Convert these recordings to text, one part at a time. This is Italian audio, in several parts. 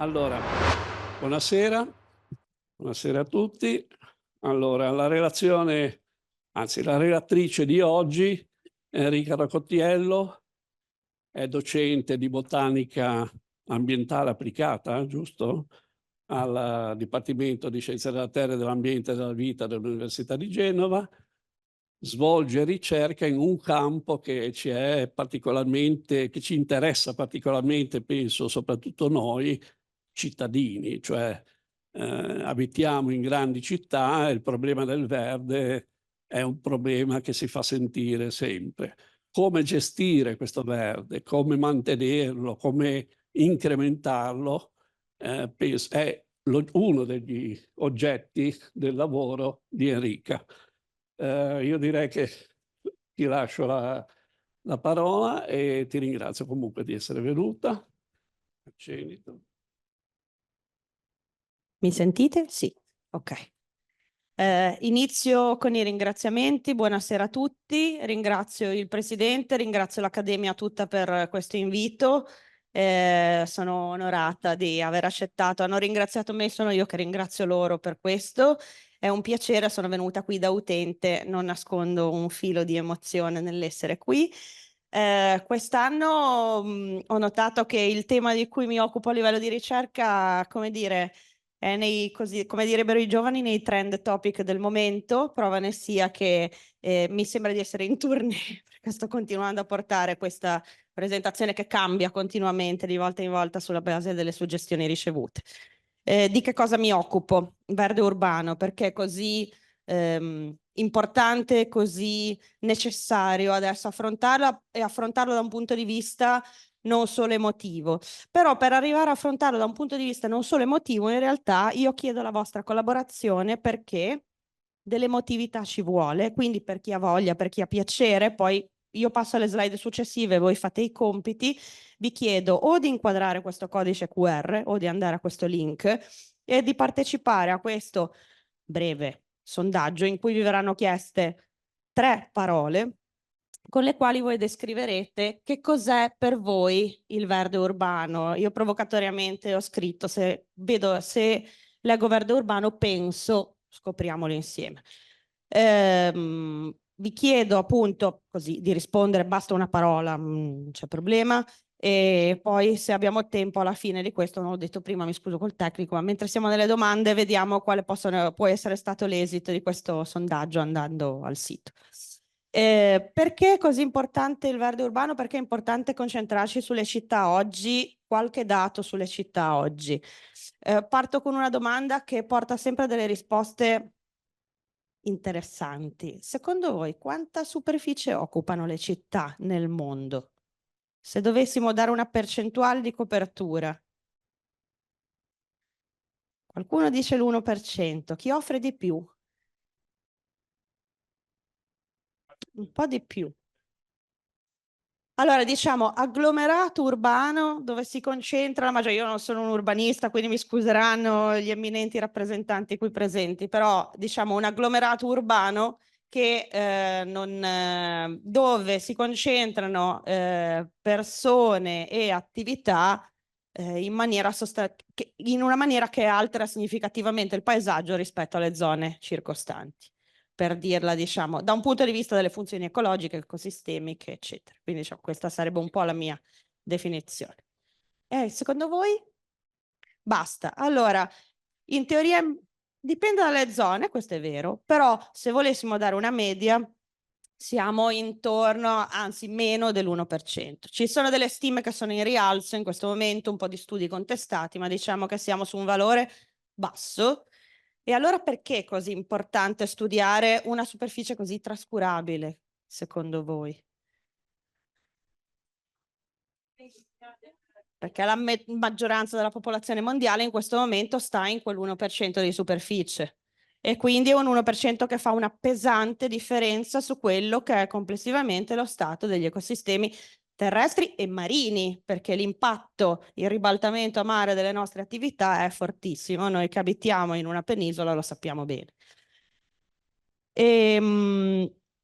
Allora, buonasera a tutti. Allora, la relazione, anzi la relatrice di oggi, Enrica Racottiello, è docente di botanica ambientale applicata, giusto? Al Dipartimento di Scienze della Terra, dell'Ambiente e della Vita dell'Università di Genova. Svolge ricerca in un campo che ci interessa particolarmente, penso, soprattutto noi cittadini, cioè abitiamo in grandi città e il problema del verde è un problema che si fa sentire sempre. Come gestire questo verde, come mantenerlo, come incrementarlo, è uno degli oggetti del lavoro di Enrica. Io direi che ti lascio la parola e ti ringrazio comunque di essere venuta. Accenito. Mi sentite? Sì, ok. Inizio con i ringraziamenti. Buonasera a tutti. Ringrazio il Presidente, ringrazio l'Accademia tutta per questo invito. Sono onorata di aver accettato. Hanno ringraziato me, sono io che ringrazio loro per questo. È un piacere, sono venuta qui da utente, non nascondo un filo di emozione nell'essere qui. Quest'anno ho notato che il tema di cui mi occupo a livello di ricerca, come dire, è così, come direbbero i giovani, nei trend topic del momento. Prova ne sia che mi sembra di essere in tournée, perché sto continuando a portare questa presentazione che cambia continuamente di volta in volta sulla base delle suggestioni ricevute. Di che cosa mi occupo? Verde urbano, perché è così importante, così necessario adesso affrontarlo e affrontarlo da un punto di vista non solo emotivo. Però per arrivare a affrontarlo da un punto di vista non solo emotivo, in realtà io chiedo la vostra collaborazione, perché dell'emotività ci vuole, quindi per chi ha voglia, per chi ha piacere, poi io passo alle slide successive, voi fate i compiti, vi chiedo o di inquadrare questo codice QR o di andare a questo link e di partecipare a questo breve sondaggio in cui vi verranno chieste 3 parole con le quali voi descriverete che cos'è per voi il verde urbano. Io provocatoriamente ho scritto, se leggo verde urbano penso, scopriamolo insieme. Vi chiedo appunto così di rispondere, basta una parola, non c'è problema, e poi se abbiamo tempo alla fine di questo, non l'ho detto prima, mi scuso col tecnico, ma mentre siamo nelle domande vediamo quale può essere stato l'esito di questo sondaggio andando al sito. Perché è così importante il verde urbano? Perché è importante concentrarci sulle città oggi, qualche dato sulle città oggi. Parto con una domanda che porta sempre delle risposte interessanti. Secondo voi quanta superficie occupano le città nel mondo? Se dovessimo dare una percentuale di copertura. Qualcuno dice l'1%, chi offre di più? Un po' di più. Allora, diciamo agglomerato urbano dove si concentra la maggior. Io non sono un urbanista, quindi mi scuseranno gli eminenti rappresentanti qui presenti, però diciamo un agglomerato urbano che dove si concentrano persone e attività in una maniera che altera significativamente il paesaggio rispetto alle zone circostanti, per dirla, diciamo, da un punto di vista delle funzioni ecologiche, ecosistemiche, eccetera. Quindi diciamo, questa sarebbe un po' la mia definizione. Secondo voi? Basta. Allora, in teoria dipende dalle zone, questo è vero, però se volessimo dare una media, siamo intorno, anzi meno dell'1%. Ci sono delle stime che sono in rialzo in questo momento, un po' di studi contestati, ma diciamo che siamo su un valore basso. E allora perché è così importante studiare una superficie così trascurabile, secondo voi? Perché la maggioranza della popolazione mondiale in questo momento sta in quell'1% di superficie e quindi è un 1% che fa una pesante differenza su quello che è complessivamente lo stato degli ecosistemi terrestri e marini, perché l'impatto, il ribaltamento a mare delle nostre attività è fortissimo. Noi che abitiamo in una penisola lo sappiamo bene.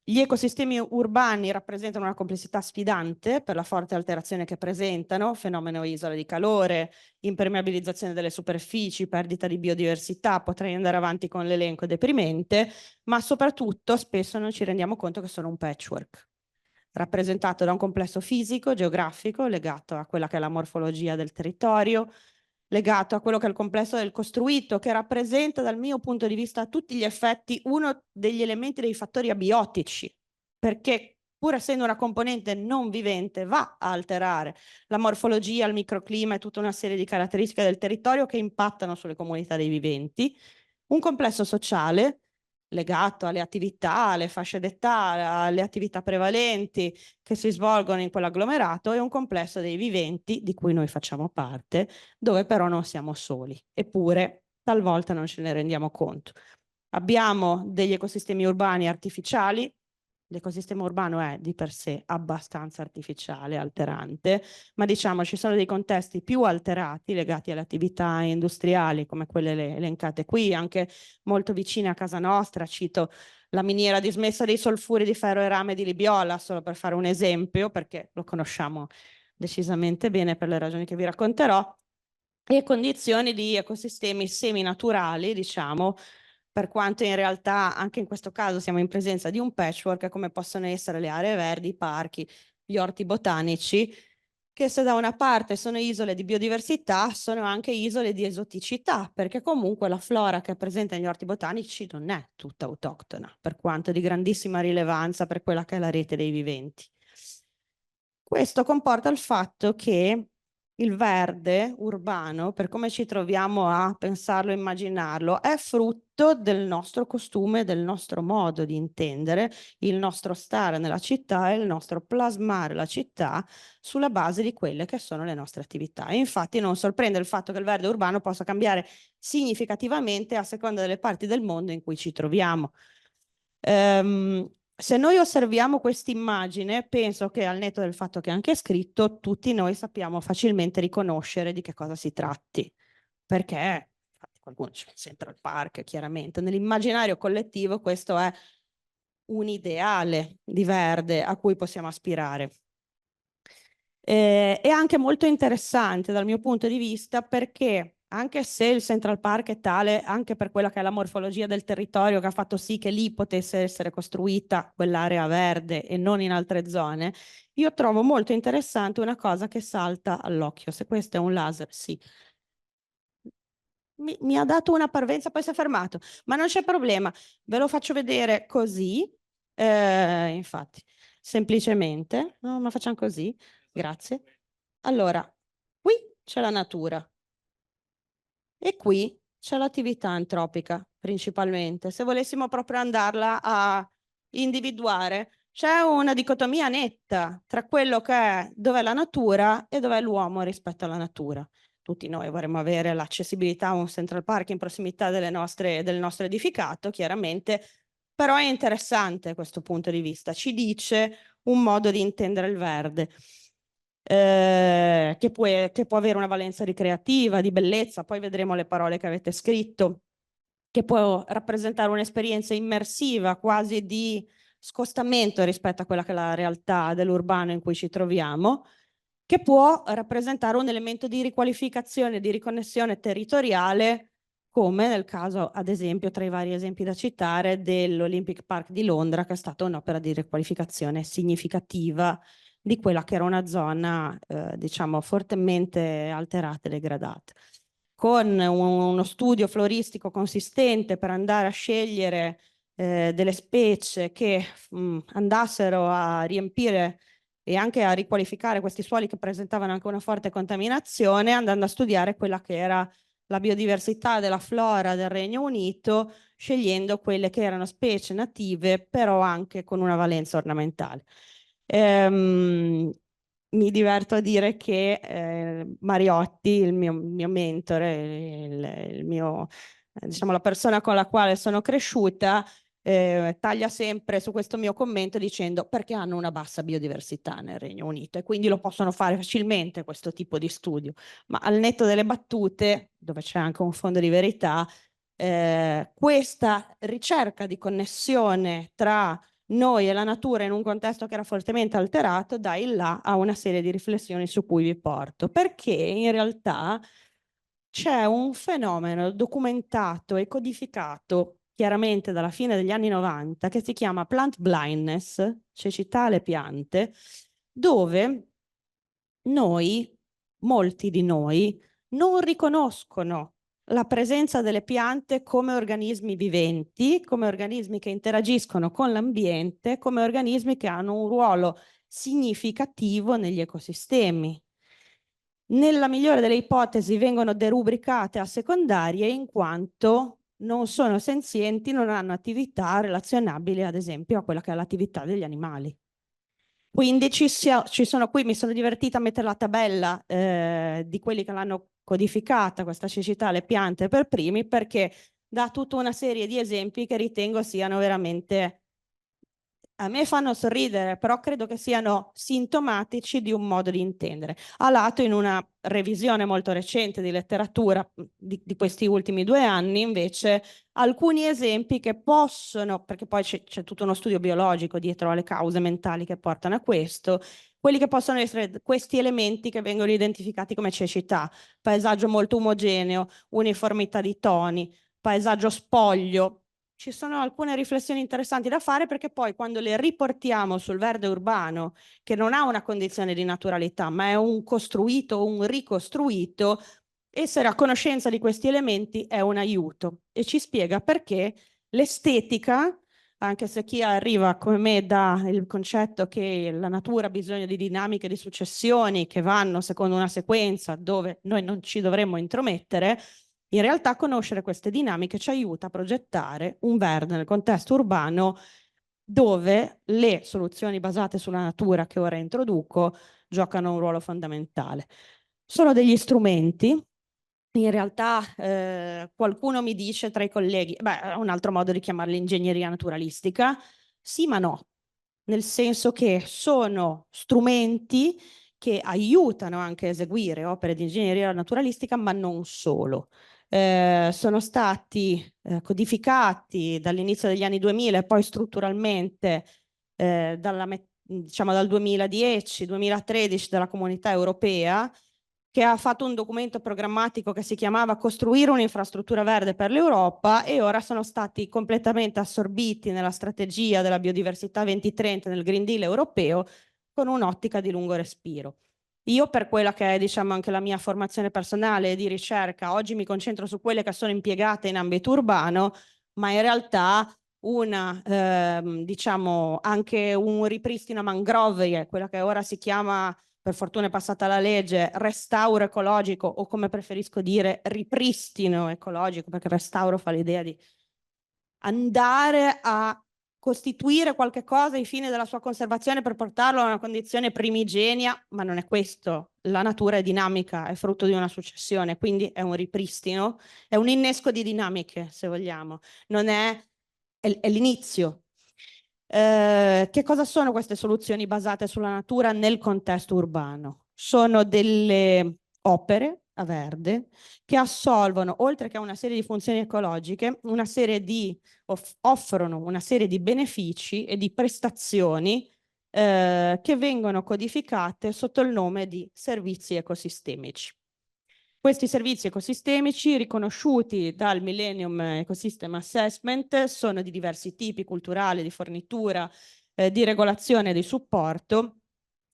Gli ecosistemi urbani rappresentano una complessità sfidante per la forte alterazione che presentano, fenomeno isole di calore, impermeabilizzazione delle superfici, perdita di biodiversità, potrei andare avanti con l'elenco deprimente, ma soprattutto spesso non ci rendiamo conto che sono un patchwork, rappresentato da un complesso fisico, geografico, legato a quella che è la morfologia del territorio, legato a quello che è il complesso del costruito, che rappresenta dal mio punto di vista a tutti gli effetti uno degli elementi dei fattori abiotici, perché pur essendo una componente non vivente va a alterare la morfologia, il microclima e tutta una serie di caratteristiche del territorio che impattano sulle comunità dei viventi. Un complesso sociale legato alle attività, alle fasce d'età, alle attività prevalenti che si svolgono in quell'agglomerato e un complesso dei viventi di cui noi facciamo parte, dove però non siamo soli, eppure talvolta non ce ne rendiamo conto. Abbiamo degli ecosistemi urbani artificiali. L'ecosistema urbano è di per sé abbastanza artificiale, alterante, ma diciamo ci sono dei contesti più alterati legati alle attività industriali come quelle elencate qui, anche molto vicine a casa nostra. Cito la miniera dismessa dei solfuri di ferro e rame di Libiola, solo per fare un esempio, perché lo conosciamo decisamente bene per le ragioni che vi racconterò, e condizioni di ecosistemi seminaturali, diciamo, per quanto in realtà anche in questo caso siamo in presenza di un patchwork, come possono essere le aree verdi, i parchi, gli orti botanici, che se da una parte sono isole di biodiversità, sono anche isole di esoticità, perché comunque la flora che è presente negli orti botanici non è tutta autoctona, per quanto di grandissima rilevanza per quella che è la rete dei viventi. Questo comporta il fatto che il verde urbano, per come ci troviamo a pensarlo e immaginarlo, è frutto del nostro costume, del nostro modo di intendere il nostro stare nella città e il nostro plasmare la città sulla base di quelle che sono le nostre attività. E infatti non sorprende il fatto che il verde urbano possa cambiare significativamente a seconda delle parti del mondo in cui ci troviamo. Se noi osserviamo questa immagine, penso che al netto del fatto che è anche scritto, tutti noi sappiamo facilmente riconoscere di che cosa si tratti, perché infatti qualcuno c'è Central Park, chiaramente. Nell'immaginario collettivo questo è un ideale di verde a cui possiamo aspirare. È anche molto interessante dal mio punto di vista perché anche se il Central Park è tale anche per quella che è la morfologia del territorio che ha fatto sì che lì potesse essere costruita quell'area verde e non in altre zone, io trovo molto interessante una cosa che salta all'occhio. Se questo è un laser, sì. Mi ha dato una parvenza, poi si è fermato, ma non c'è problema, ve lo faccio vedere così, infatti, semplicemente, no, ma facciamo così, grazie. Allora, qui c'è la natura e qui c'è l'attività antropica principalmente. Se volessimo proprio andarla a individuare, c'è una dicotomia netta tra quello che è dov'è la natura e dov'è l'uomo rispetto alla natura. Tutti noi vorremmo avere l'accessibilità a un Central Park in prossimità del nostro edificato, chiaramente, però è interessante questo punto di vista, ci dice un modo di intendere il verde. Che può avere una valenza ricreativa, di bellezza, poi vedremo le parole che avete scritto, che può rappresentare un'esperienza immersiva, quasi di scostamento rispetto a quella che è la realtà dell'urbano in cui ci troviamo, che può rappresentare un elemento di riqualificazione, di riconnessione territoriale, come nel caso, ad esempio, tra i vari esempi da citare, dell'Olympic Park di Londra, che è stata un'opera di riqualificazione significativa di quella che era una zona, diciamo, fortemente alterata e degradata. Con uno studio floristico consistente per andare a scegliere delle specie che andassero a riempire e anche a riqualificare questi suoli che presentavano anche una forte contaminazione, andando a studiare quella che era la biodiversità della flora del Regno Unito, scegliendo quelle che erano specie native, però anche con una valenza ornamentale. Mi diverto a dire che Mariotti, il mio mentore, diciamo, la persona con la quale sono cresciuta, taglia sempre su questo mio commento dicendo perché hanno una bassa biodiversità nel Regno Unito e quindi lo possono fare facilmente questo tipo di studio. Ma al netto delle battute, dove c'è anche un fondo di verità, questa ricerca di connessione tra noi e la natura in un contesto che era fortemente alterato, da in là a una serie di riflessioni su cui vi porto, perché in realtà c'è un fenomeno documentato e codificato chiaramente dalla fine degli anni 90 che si chiama plant blindness, cecità alle piante, dove molti di noi, non riconoscono la presenza delle piante come organismi viventi, come organismi che interagiscono con l'ambiente, come organismi che hanno un ruolo significativo negli ecosistemi. Nella migliore delle ipotesi vengono derubricate a secondarie in quanto non sono senzienti, non hanno attività relazionabili ad esempio a quella che è l'attività degli animali. Quindi ci sono qui, mi sono divertita a mettere la tabella di quelli che l'hanno codificata, questa cecità alle piante per primi, perché dà tutta una serie di esempi che ritengo siano veramente, a me fanno sorridere, però credo che siano sintomatici di un modo di intendere. A lato, in una revisione molto recente di letteratura di questi ultimi 2 anni, invece, alcuni esempi che possono, perché poi c'è tutto uno studio biologico dietro alle cause mentali che portano a questo, quelli che possono essere questi elementi che vengono identificati come cecità: paesaggio molto omogeneo, uniformità di toni, paesaggio spoglio. Ci sono alcune riflessioni interessanti da fare, perché poi quando le riportiamo sul verde urbano, che non ha una condizione di naturalità, ma è un costruito, un ricostruito, essere a conoscenza di questi elementi è un aiuto e ci spiega perché l'estetica, anche se chi arriva come me dà il concetto che la natura ha bisogno di dinamiche di successioni che vanno secondo una sequenza dove noi non ci dovremmo intromettere, in realtà conoscere queste dinamiche ci aiuta a progettare un verde nel contesto urbano dove le soluzioni basate sulla natura che ora introduco giocano un ruolo fondamentale. Sono degli strumenti. In realtà qualcuno mi dice tra i colleghi, beh, è un altro modo di chiamarli ingegneria naturalistica. Sì, ma no, nel senso che sono strumenti che aiutano anche a eseguire opere di ingegneria naturalistica, ma non solo. Sono stati codificati dall'inizio degli anni 2000 e poi strutturalmente diciamo dal 2010-2013 dalla Comunità Europea, che ha fatto un documento programmatico che si chiamava Costruire un'infrastruttura verde per l'Europa, e ora sono stati completamente assorbiti nella strategia della biodiversità 2030 nel Green Deal europeo, con un'ottica di lungo respiro. Io, per quella che è, diciamo, anche la mia formazione personale di ricerca, oggi mi concentro su quelle che sono impiegate in ambito urbano, ma in realtà diciamo, anche un ripristino a mangrove, quella che ora si chiama, per fortuna è passata la legge, restauro ecologico, o come preferisco dire ripristino ecologico, perché restauro fa l'idea di andare a costituire qualche cosa ai fini della sua conservazione per portarlo a una condizione primigenia, ma non è questo. La natura è dinamica, è frutto di una successione, quindi è un ripristino, è un innesco di dinamiche, se vogliamo, non è l'inizio. Che cosa sono queste soluzioni basate sulla natura nel contesto urbano? Sono delle opere a verde che assolvono, oltre che a una serie di funzioni ecologiche, offrono una serie di benefici e di prestazioni che vengono codificate sotto il nome di servizi ecosistemici. Questi servizi ecosistemici, riconosciuti dal Millennium Ecosystem Assessment, sono di diversi tipi: culturali, di fornitura, di regolazione e di supporto.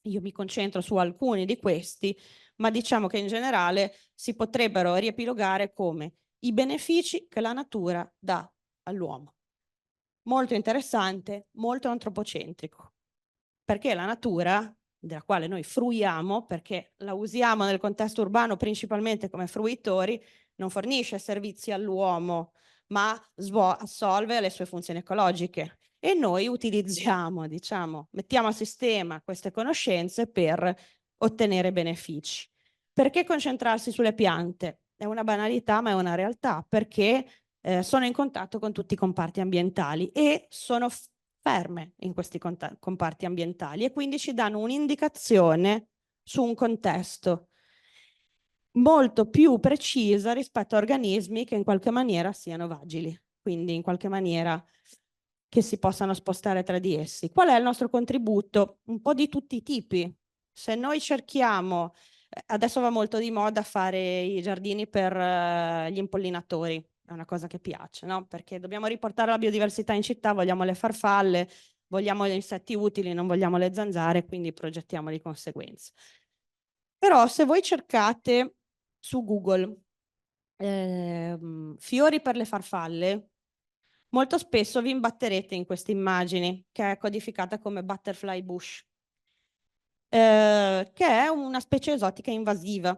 Io mi concentro su alcuni di questi, ma diciamo che in generale si potrebbero riepilogare come i benefici che la natura dà all'uomo. Molto interessante, molto antropocentrico, perché la natura, della quale noi fruiamo, perché la usiamo nel contesto urbano principalmente come fruitori, non fornisce servizi all'uomo, ma assolve le sue funzioni ecologiche. E noi utilizziamo, diciamo, mettiamo a sistema queste conoscenze per ottenere benefici. Perché concentrarsi sulle piante? È una banalità, ma è una realtà, perché sono in contatto con tutti i comparti ambientali e sono ferme in questi comparti ambientali, e quindi ci danno un'indicazione su un contesto molto più precisa rispetto a organismi che in qualche maniera siano vagili, quindi in qualche maniera che si possano spostare tra di essi. Qual è il nostro contributo? Un po' di tutti i tipi. Se noi cerchiamo, adesso va molto di moda fare i giardini per gli impollinatori, è una cosa che piace, no? Perché dobbiamo riportare la biodiversità in città, vogliamo le farfalle, vogliamo gli insetti utili, non vogliamo le zanzare, quindi progettiamo di conseguenza. Però se voi cercate su Google fiori per le farfalle, molto spesso vi imbatterete in queste immagini, che è codificata come butterfly bush, che è una specie esotica invasiva.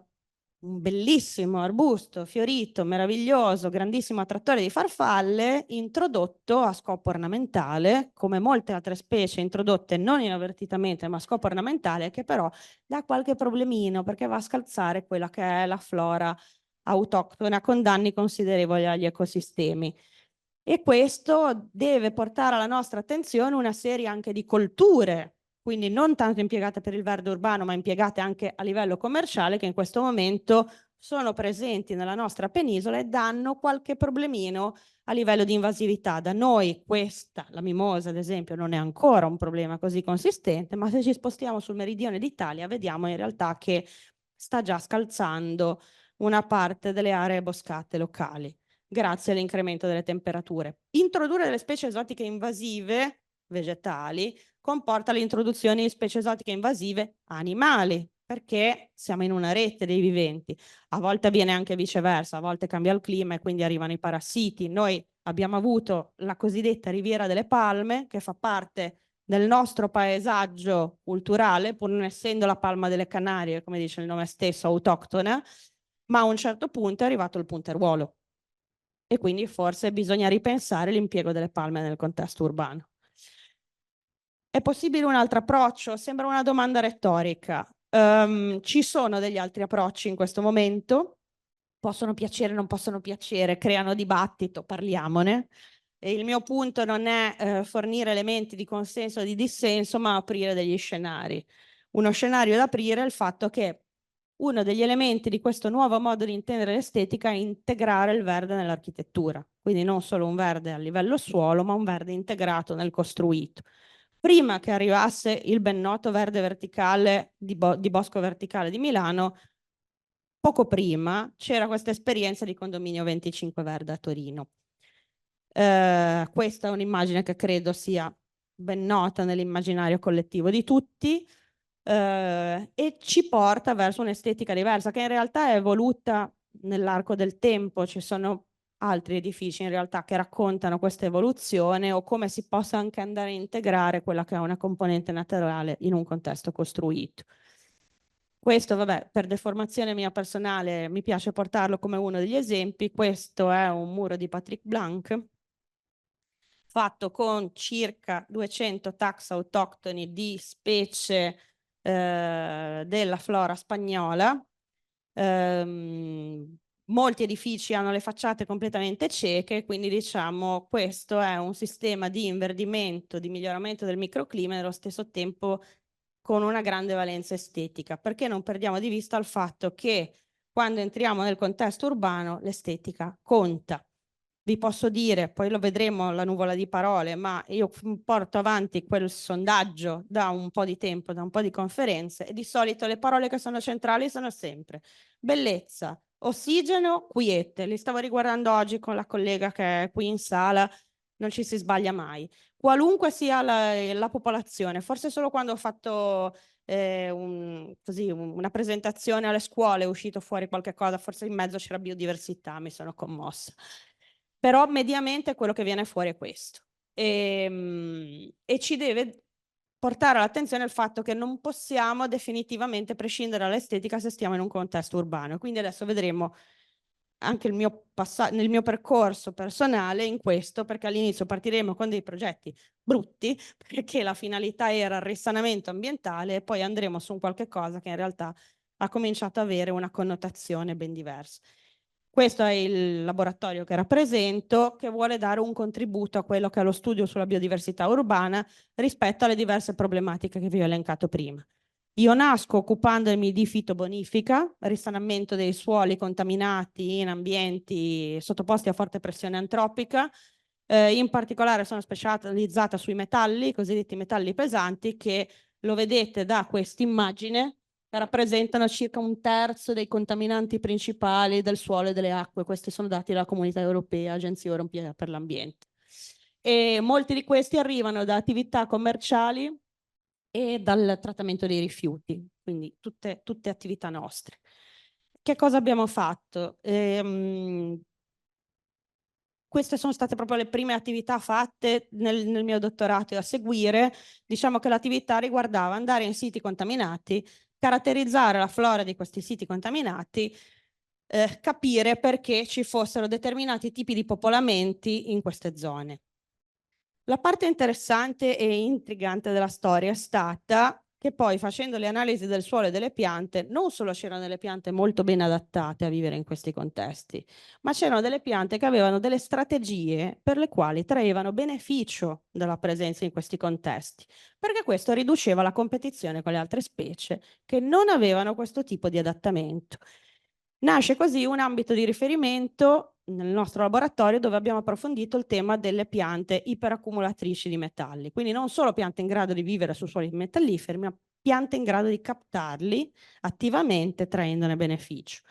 Un bellissimo arbusto fiorito, meraviglioso, grandissimo attrattore di farfalle, introdotto a scopo ornamentale, come molte altre specie introdotte non inavvertitamente ma a scopo ornamentale, che però dà qualche problemino perché va a scalzare quella che è la flora autoctona con danni considerevoli agli ecosistemi. E questo deve portare alla nostra attenzione una serie anche di colture, quindi non tanto impiegate per il verde urbano, ma impiegate anche a livello commerciale, che in questo momento sono presenti nella nostra penisola e danno qualche problemino a livello di invasività. Da noi questa, la mimosa ad esempio, non è ancora un problema così consistente, ma se ci spostiamo sul meridione d'Italia vediamo in realtà che sta già scalzando una parte delle aree boscate locali, grazie all'incremento delle temperature. Introdurre delle specie esotiche invasive vegetali comporta l'introduzione di specie esotiche invasive animali, perché siamo in una rete dei viventi. A volte avviene anche viceversa, a volte cambia il clima e quindi arrivano i parassiti. Noi abbiamo avuto la cosiddetta Riviera delle Palme, che fa parte del nostro paesaggio culturale, pur non essendo la palma delle Canarie, come dice il nome stesso, autoctona, ma a un certo punto è arrivato il punteruolo. E quindi forse bisogna ripensare l'impiego delle palme nel contesto urbano. È possibile un altro approccio? Sembra una domanda retorica. Ci sono degli altri approcci in questo momento? Possono piacere, non possono piacere, creano dibattito, parliamone. E il mio punto non è fornire elementi di consenso o di dissenso, ma aprire degli scenari. Uno scenario da aprire è il fatto che uno degli elementi di questo nuovo modo di intendere l'estetica è integrare il verde nell'architettura. Quindi non solo un verde a livello suolo, ma un verde integrato nel costruito. Prima che arrivasse il ben noto verde verticale di Bosco Verticale di Milano, poco prima c'era questa esperienza di condominio 25 Verde a Torino. Questa è un'immagine che credo sia ben nota nell'immaginario collettivo di tutti e ci porta verso un'estetica diversa che in realtà è evoluta nell'arco del tempo. Ci sono altri edifici in realtà che raccontano questa evoluzione o come si possa anche andare a integrare quella che è una componente naturale in un contesto costruito. Questo, vabbè, per deformazione mia personale mi piace portarlo come uno degli esempi. Questo è un muro di Patrick Blanc, fatto con circa 200 tax autoctoni di specie della flora spagnola. Molti edifici hanno le facciate completamente cieche, quindi diciamo questo è un sistema di inverdimento, di miglioramento del microclima e nello stesso tempo con una grande valenza estetica, perché non perdiamo di vista il fatto che quando entriamo nel contesto urbano l'estetica conta. Vi posso dire, poi lo vedremo la nuvola di parole, ma io porto avanti quel sondaggio da un po' di tempo, da un po' di conferenze, e di solito le parole che sono centrali sono sempre bellezza, ossigeno, quiete. Li stavo riguardando oggi con la collega che è qui in sala, non ci si sbaglia mai. Qualunque sia la popolazione, forse solo quando ho fatto una presentazione alle scuole è uscito fuori qualche cosa, forse in mezzo c'era biodiversità, mi sono commossa. Però mediamente quello che viene fuori è questo. E ci deve portare all'attenzione il fatto che non possiamo definitivamente prescindere dall'estetica se stiamo in un contesto urbano. Quindi adesso vedremo anche nel mio percorso personale in questo, perché all'inizio partiremo con dei progetti brutti, perché la finalità era il risanamento ambientale, e poi andremo su un qualche cosa che in realtà ha cominciato ad avere una connotazione ben diversa. Questo è il laboratorio che rappresento, che vuole dare un contributo a quello che è lo studio sulla biodiversità urbana rispetto alle diverse problematiche che vi ho elencato prima. Io nasco occupandomi di fitobonifica, risanamento dei suoli contaminati in ambienti sottoposti a forte pressione antropica, In particolare sono specializzata sui metalli, i cosiddetti metalli pesanti, che lo vedete da questa immagine, rappresentano circa 1/3 dei contaminanti principali del suolo e delle acque. Questi sono dati dalla Comunità Europea, Agenzia Europea per l'Ambiente. E molti di questi arrivano da attività commerciali e dal trattamento dei rifiuti, quindi tutte attività nostre. Che cosa abbiamo fatto? Queste sono state proprio le prime attività fatte nel mio dottorato e a seguire. Diciamo che l'attività riguardava andare in siti contaminati, caratterizzare la flora di questi siti contaminati, capire perché ci fossero determinati tipi di popolamenti in queste zone. La parte interessante e intrigante della storia è stata che poi, facendo le analisi del suolo e delle piante, non solo c'erano delle piante molto ben adattate a vivere in questi contesti, ma c'erano delle piante che avevano delle strategie per le quali traevano beneficio dalla presenza in questi contesti, perché questo riduceva la competizione con le altre specie che non avevano questo tipo di adattamento. Nasce così un ambito di riferimento nel nostro laboratorio, dove abbiamo approfondito il tema delle piante iperaccumulatrici di metalli, quindi non solo piante in grado di vivere su suoli metalliferi, ma piante in grado di captarli attivamente, traendone beneficio.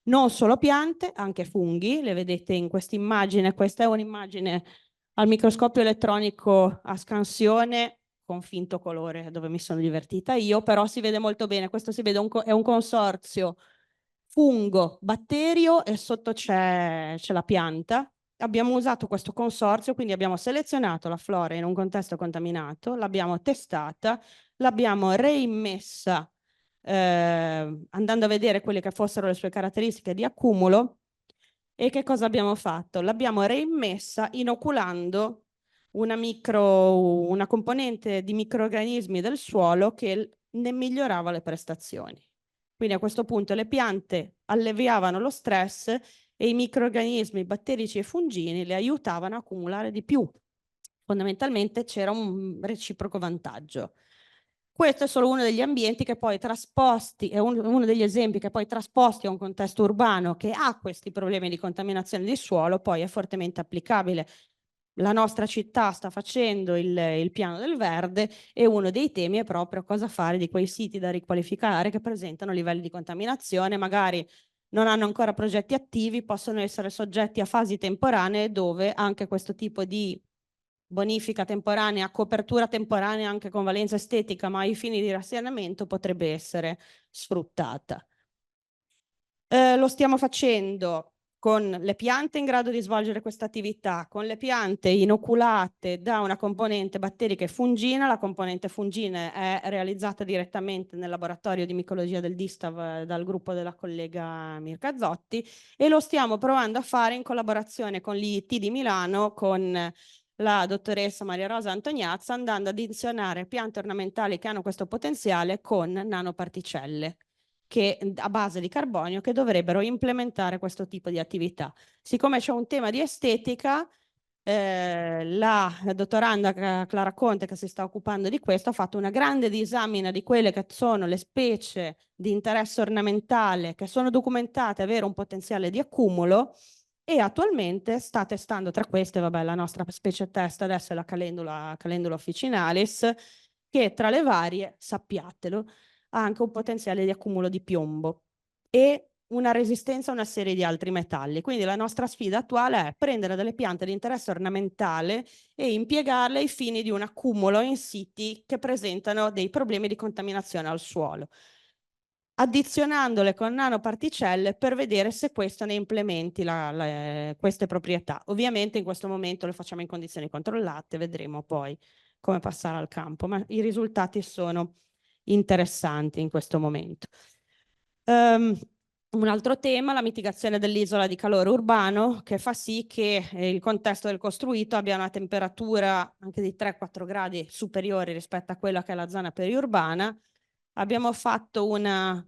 Non solo piante, anche funghi, le vedete in questa immagine. Questa è un'immagine al microscopio elettronico a scansione con finto colore, dove mi sono divertita io, però si vede molto bene. Questo si vede è un consorzio fungo, batterio, e sotto c'è la pianta. Abbiamo usato questo consorzio, quindi abbiamo selezionato la flora in un contesto contaminato, l'abbiamo testata, l'abbiamo reimmessa andando a vedere quelle che fossero le sue caratteristiche di accumulo. E che cosa abbiamo fatto? L'abbiamo reimmessa inoculando una componente di microrganismi del suolo che ne migliorava le prestazioni. Quindi a questo punto le piante alleviavano lo stress e i microrganismi batterici e fungini le aiutavano a accumulare di più. Fondamentalmente c'era un reciproco vantaggio. Questo è solo uno degli ambienti che poi trasposti, è uno degli esempi che poi trasposti a un contesto urbano che ha questi problemi di contaminazione di suolo, poi è fortemente applicabile. La nostra città sta facendo il piano del verde e uno dei temi è proprio cosa fare di quei siti da riqualificare che presentano livelli di contaminazione, magari non hanno ancora progetti attivi, possono essere soggetti a fasi temporanee dove anche questo tipo di bonifica temporanea, copertura temporanea anche con valenza estetica, ma ai fini di rasserenamento potrebbe essere sfruttata. Lo stiamo facendo con le piante in grado di svolgere questa attività, con le piante inoculate da una componente batterica e fungina. La componente fungina è realizzata direttamente nel laboratorio di micologia del Distav dal gruppo della collega Mirka Zotti, e lo stiamo provando a fare in collaborazione con l'IIT di Milano, con la dottoressa Maria Rosa Antoniazza, andando ad addizionare piante ornamentali che hanno questo potenziale con nanoparticelle a base di carbonio, che dovrebbero implementare questo tipo di attività. Siccome c'è un tema di estetica, la dottoranda Clara Conte, che si sta occupando di questo, ha fatto una grande disamina di quelle che sono le specie di interesse ornamentale che sono documentate avere un potenziale di accumulo, e attualmente sta testando tra queste, vabbè, la nostra specie test adesso è la Calendula officinalis, che tra le varie, sappiatelo, ha anche un potenziale di accumulo di piombo e una resistenza a una serie di altri metalli. Quindi la nostra sfida attuale è prendere delle piante di interesse ornamentale e impiegarle ai fini di un accumulo in siti che presentano dei problemi di contaminazione al suolo, addizionandole con nanoparticelle per vedere se questo ne implementi queste proprietà. Ovviamente in questo momento lo facciamo in condizioni controllate, vedremo poi come passare al campo, ma i risultati sono interessanti in questo momento. Un altro tema, la mitigazione dell'isola di calore urbano, che fa sì che il contesto del costruito abbia una temperatura anche di 3-4 gradi superiore rispetto a quella che è la zona periurbana. Abbiamo fatto una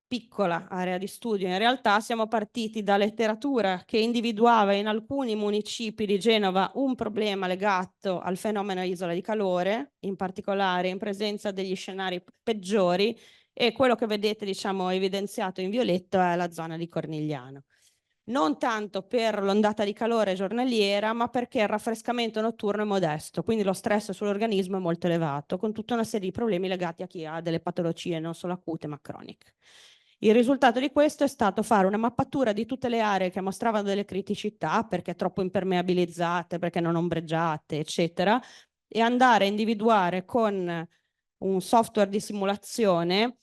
piccola area di studio. In realtà siamo partiti da letteratura che individuava in alcuni municipi di Genova un problema legato al fenomeno isola di calore, in particolare in presenza degli scenari peggiori, e quello che vedete, diciamo, evidenziato in violetto è la zona di Cornigliano. non tanto per l'ondata di calore giornaliera, ma perché il raffrescamento notturno è modesto, quindi lo stress sull'organismo è molto elevato, con tutta una serie di problemi legati a chi ha delle patologie non solo acute ma croniche. Il risultato di questo è stato fare una mappatura di tutte le aree che mostravano delle criticità, perché troppo impermeabilizzate, perché non ombreggiate, eccetera, e andare a individuare con un software di simulazione,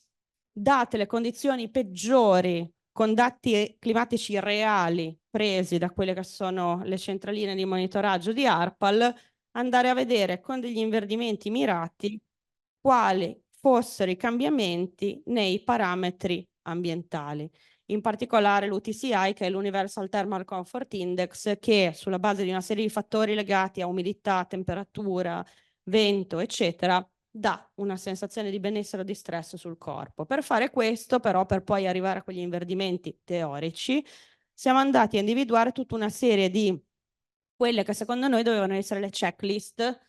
date le condizioni peggiori, con dati climatici reali presi da quelle che sono le centraline di monitoraggio di ARPAL, andare a vedere con degli inverdimenti mirati quali fossero i cambiamenti nei parametri ambientali. In particolare l'UTCI, che è l'Universal Thermal Comfort Index, che sulla base di una serie di fattori legati a umidità, temperatura, vento, eccetera, dà una sensazione di benessere o di stress sul corpo. Per fare questo, però, per poi arrivare a quegli inverdimenti teorici, siamo andati a individuare tutta una serie di quelle che secondo noi dovevano essere le checklist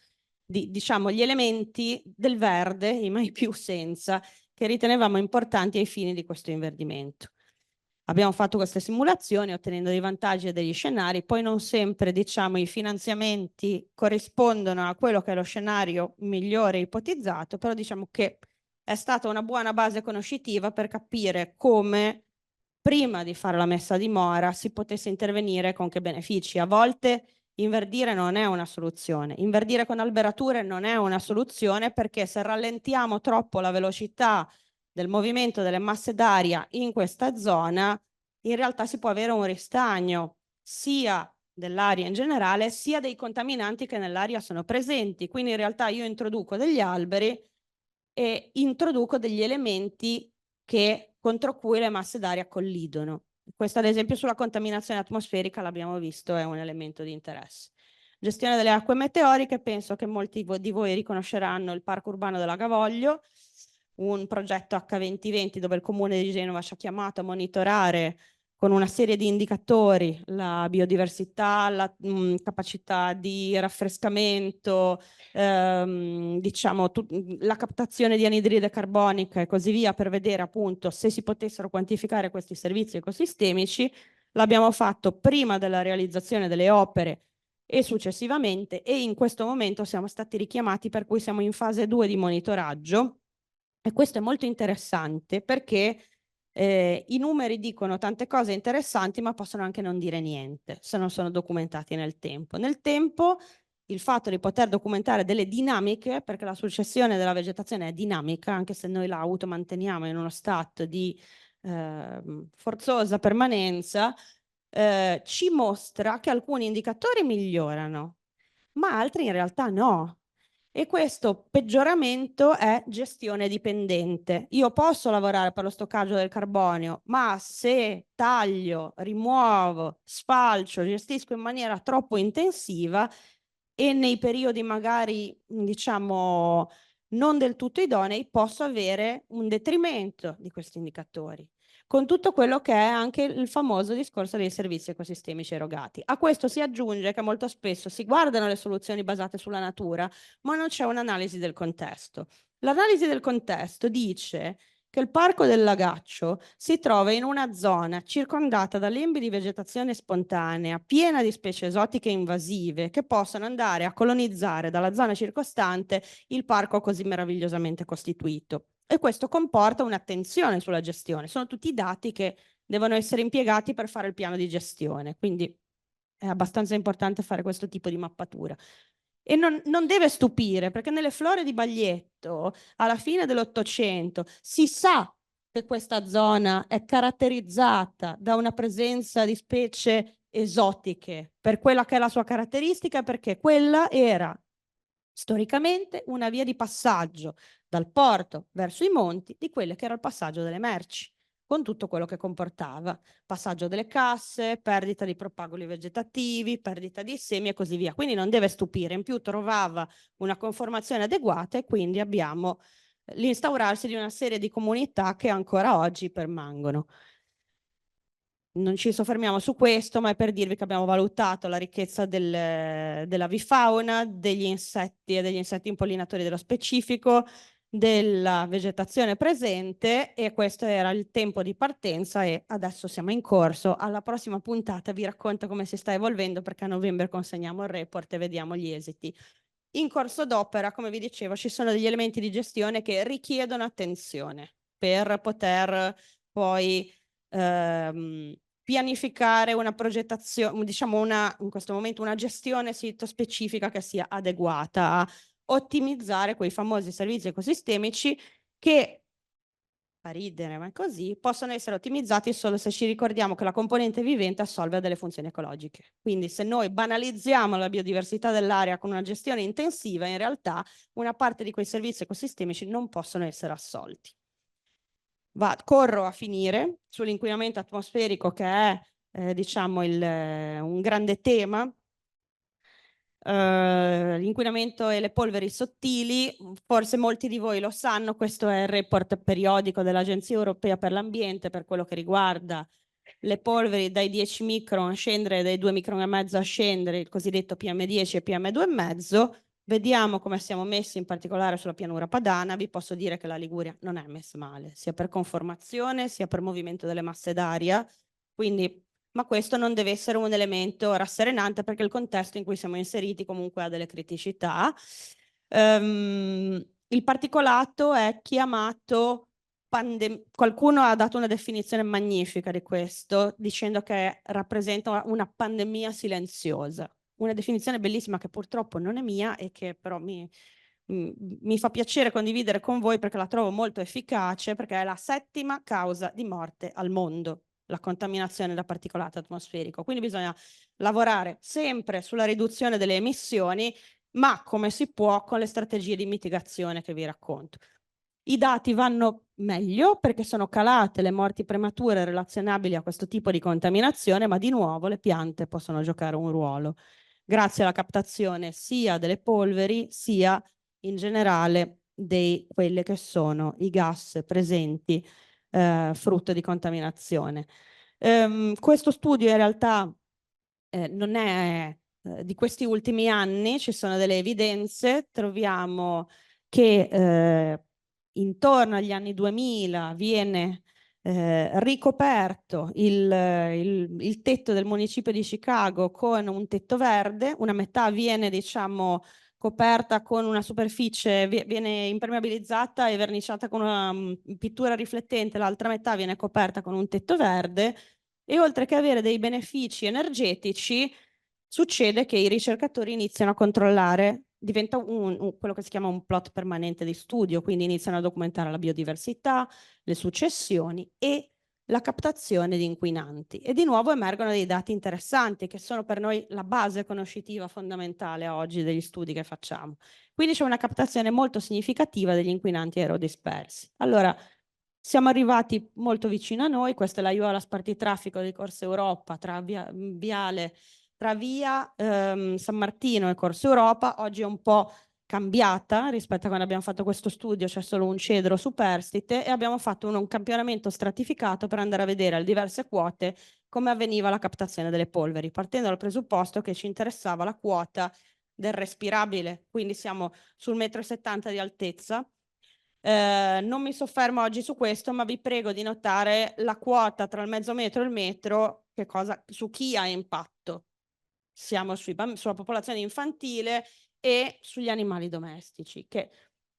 di, diciamo, gli elementi del verde, i mai più senza, che ritenevamo importanti ai fini di questo inverdimento. Abbiamo fatto queste simulazioni ottenendo dei vantaggi e degli scenari, poi non sempre, diciamo, i finanziamenti corrispondono a quello che è lo scenario migliore ipotizzato, però diciamo che è stata una buona base conoscitiva per capire come prima di fare la messa a dimora si potesse intervenire con che benefici. A volte inverdire non è una soluzione, inverdire con alberature non è una soluzione, perché se rallentiamo troppo la velocità del movimento delle masse d'aria in questa zona, in realtà si può avere un ristagno sia dell'aria in generale, sia dei contaminanti che nell'aria sono presenti. Quindi in realtà io introduco degli alberi e introduco degli elementi contro cui le masse d'aria collidono. Questo ad esempio sulla contaminazione atmosferica l'abbiamo visto, è un elemento di interesse. Gestione delle acque meteoriche, penso che molti di voi riconosceranno il Parco Urbano della Gavoglio, un progetto H2020 dove il Comune di Genova ci ha chiamato a monitorare con una serie di indicatori la biodiversità, la capacità di raffrescamento, diciamo, la captazione di anidride carbonica e così via, per vedere appunto se si potessero quantificare questi servizi ecosistemici. L'abbiamo fatto prima della realizzazione delle opere e successivamente, e in questo momento siamo stati richiamati, per cui siamo in fase 2 di monitoraggio, e questo è molto interessante perché i numeri dicono tante cose interessanti ma possono anche non dire niente se non sono documentati nel tempo. Nel tempo il fatto di poter documentare delle dinamiche, perché la successione della vegetazione è dinamica, anche se noi la automanteniamo in uno stato di forzosa permanenza, ci mostra che alcuni indicatori migliorano, ma altri in realtà no. E questo peggioramento è gestione dipendente. Io posso lavorare per lo stoccaggio del carbonio, ma se taglio, rimuovo, sfalcio, gestisco in maniera troppo intensiva e nei periodi magari, diciamo, non del tutto idonei, posso avere un detrimento di questi indicatori, con tutto quello che è anche il famoso discorso dei servizi ecosistemici erogati. A questo si aggiunge che molto spesso si guardano le soluzioni basate sulla natura, ma non c'è un'analisi del contesto. L'analisi del contesto dice che il Parco del Lagaccio si trova in una zona circondata da lembi di vegetazione spontanea, piena di specie esotiche invasive che possono andare a colonizzare dalla zona circostante il parco così meravigliosamente costituito. E questo comporta un'attenzione sulla gestione. Sono tutti dati che devono essere impiegati per fare il piano di gestione, quindi è abbastanza importante fare questo tipo di mappatura. E non deve stupire, perché nelle flore di Baglietto, alla fine dell'Ottocento, si sa che questa zona è caratterizzata da una presenza di specie esotiche, per quella che è la sua caratteristica, perché quella era storicamente una via di passaggio dal porto verso i monti di quello che era il passaggio delle merci, con tutto quello che comportava, passaggio delle casse, perdita di propagoli vegetativi, perdita di semi e così via. Quindi non deve stupire, in più trovava una conformazione adeguata e quindi abbiamo l'instaurarsi di una serie di comunità che ancora oggi permangono. Non ci soffermiamo su questo, ma è per dirvi che abbiamo valutato la ricchezza dell'avifauna, degli insetti e degli insetti impollinatori dello specifico, della vegetazione presente, e questo era il tempo di partenza e adesso siamo in corso. Alla prossima puntata vi racconto come si sta evolvendo, perché a novembre consegniamo il report e vediamo gli esiti. In corso d'opera, come vi dicevo, ci sono degli elementi di gestione che richiedono attenzione per poter poi pianificare una progettazione, diciamo in questo momento una gestione sito specifica che sia adeguata a ottimizzare quei famosi servizi ecosistemici che, fa ridere ma è così, possono essere ottimizzati solo se ci ricordiamo che la componente vivente assolve a delle funzioni ecologiche. Quindi se noi banalizziamo la biodiversità dell'area con una gestione intensiva, in realtà una parte di quei servizi ecosistemici non possono essere assolti. Corro a finire sull'inquinamento atmosferico, che è diciamo un grande tema. L'inquinamento e le polveri sottili, forse molti di voi lo sanno, questo è il report periodico dell'Agenzia Europea per l'Ambiente per quello che riguarda le polveri dai 10 micron a scendere, dai 2,5 micron a scendere, il cosiddetto PM10 e PM2,5. Vediamo come siamo messi in particolare sulla pianura padana. Vi posso dire che la Liguria non è messa male, sia per conformazione sia per movimento delle masse d'aria, quindi ma questo non deve essere un elemento rasserenante, perché il contesto in cui siamo inseriti comunque ha delle criticità. Il particolato è chiamato qualcuno ha dato una definizione magnifica di questo, dicendo che rappresenta una pandemia silenziosa. Una definizione bellissima che purtroppo non è mia e che però mi fa piacere condividere con voi, perché la trovo molto efficace, perché è la 7ª causa di morte al mondo, la contaminazione da particolato atmosferico. Quindi bisogna lavorare sempre sulla riduzione delle emissioni, ma come si può con le strategie di mitigazione che vi racconto. I dati vanno meglio perché sono calate le morti premature relazionabili a questo tipo di contaminazione, ma di nuovo le piante possono giocare un ruolo, grazie alla captazione sia delle polveri sia in generale di quelli che sono i gas presenti frutto di contaminazione. Questo studio in realtà non è di questi ultimi anni, ci sono delle evidenze, troviamo che intorno agli anni 2000 viene ricoperto il tetto del municipio di Chicago con un tetto verde, una metà viene diciamo coperta con una superficie, viene impermeabilizzata e verniciata con una pittura riflettente, l'altra metà viene coperta con un tetto verde, e oltre che avere dei benefici energetici, succede che i ricercatori iniziano a controllare, diventa quello che si chiama un plot permanente di studio, quindi iniziano a documentare la biodiversità, le successioni e la captazione di inquinanti. E di nuovo emergono dei dati interessanti che sono per noi la base conoscitiva fondamentale oggi degli studi che facciamo. Quindi c'è una captazione molto significativa degli inquinanti aerodispersi. Allora, siamo arrivati molto vicino a noi, questa è la Iola Spartitraffico di Corso Europa tra via San Martino e Corso Europa. Oggi è un po' cambiata rispetto a quando abbiamo fatto questo studio, c'è solo un cedro superstite, e abbiamo fatto un campionamento stratificato per andare a vedere a diverse quote come avveniva la captazione delle polveri, partendo dal presupposto che ci interessava la quota del respirabile, quindi siamo sul 1,70 m di altezza. Non mi soffermo oggi su questo, ma vi prego di notare la quota tra il mezzo metro e il metro, su chi ha impatto. Siamo sulla popolazione infantile e sugli animali domestici, che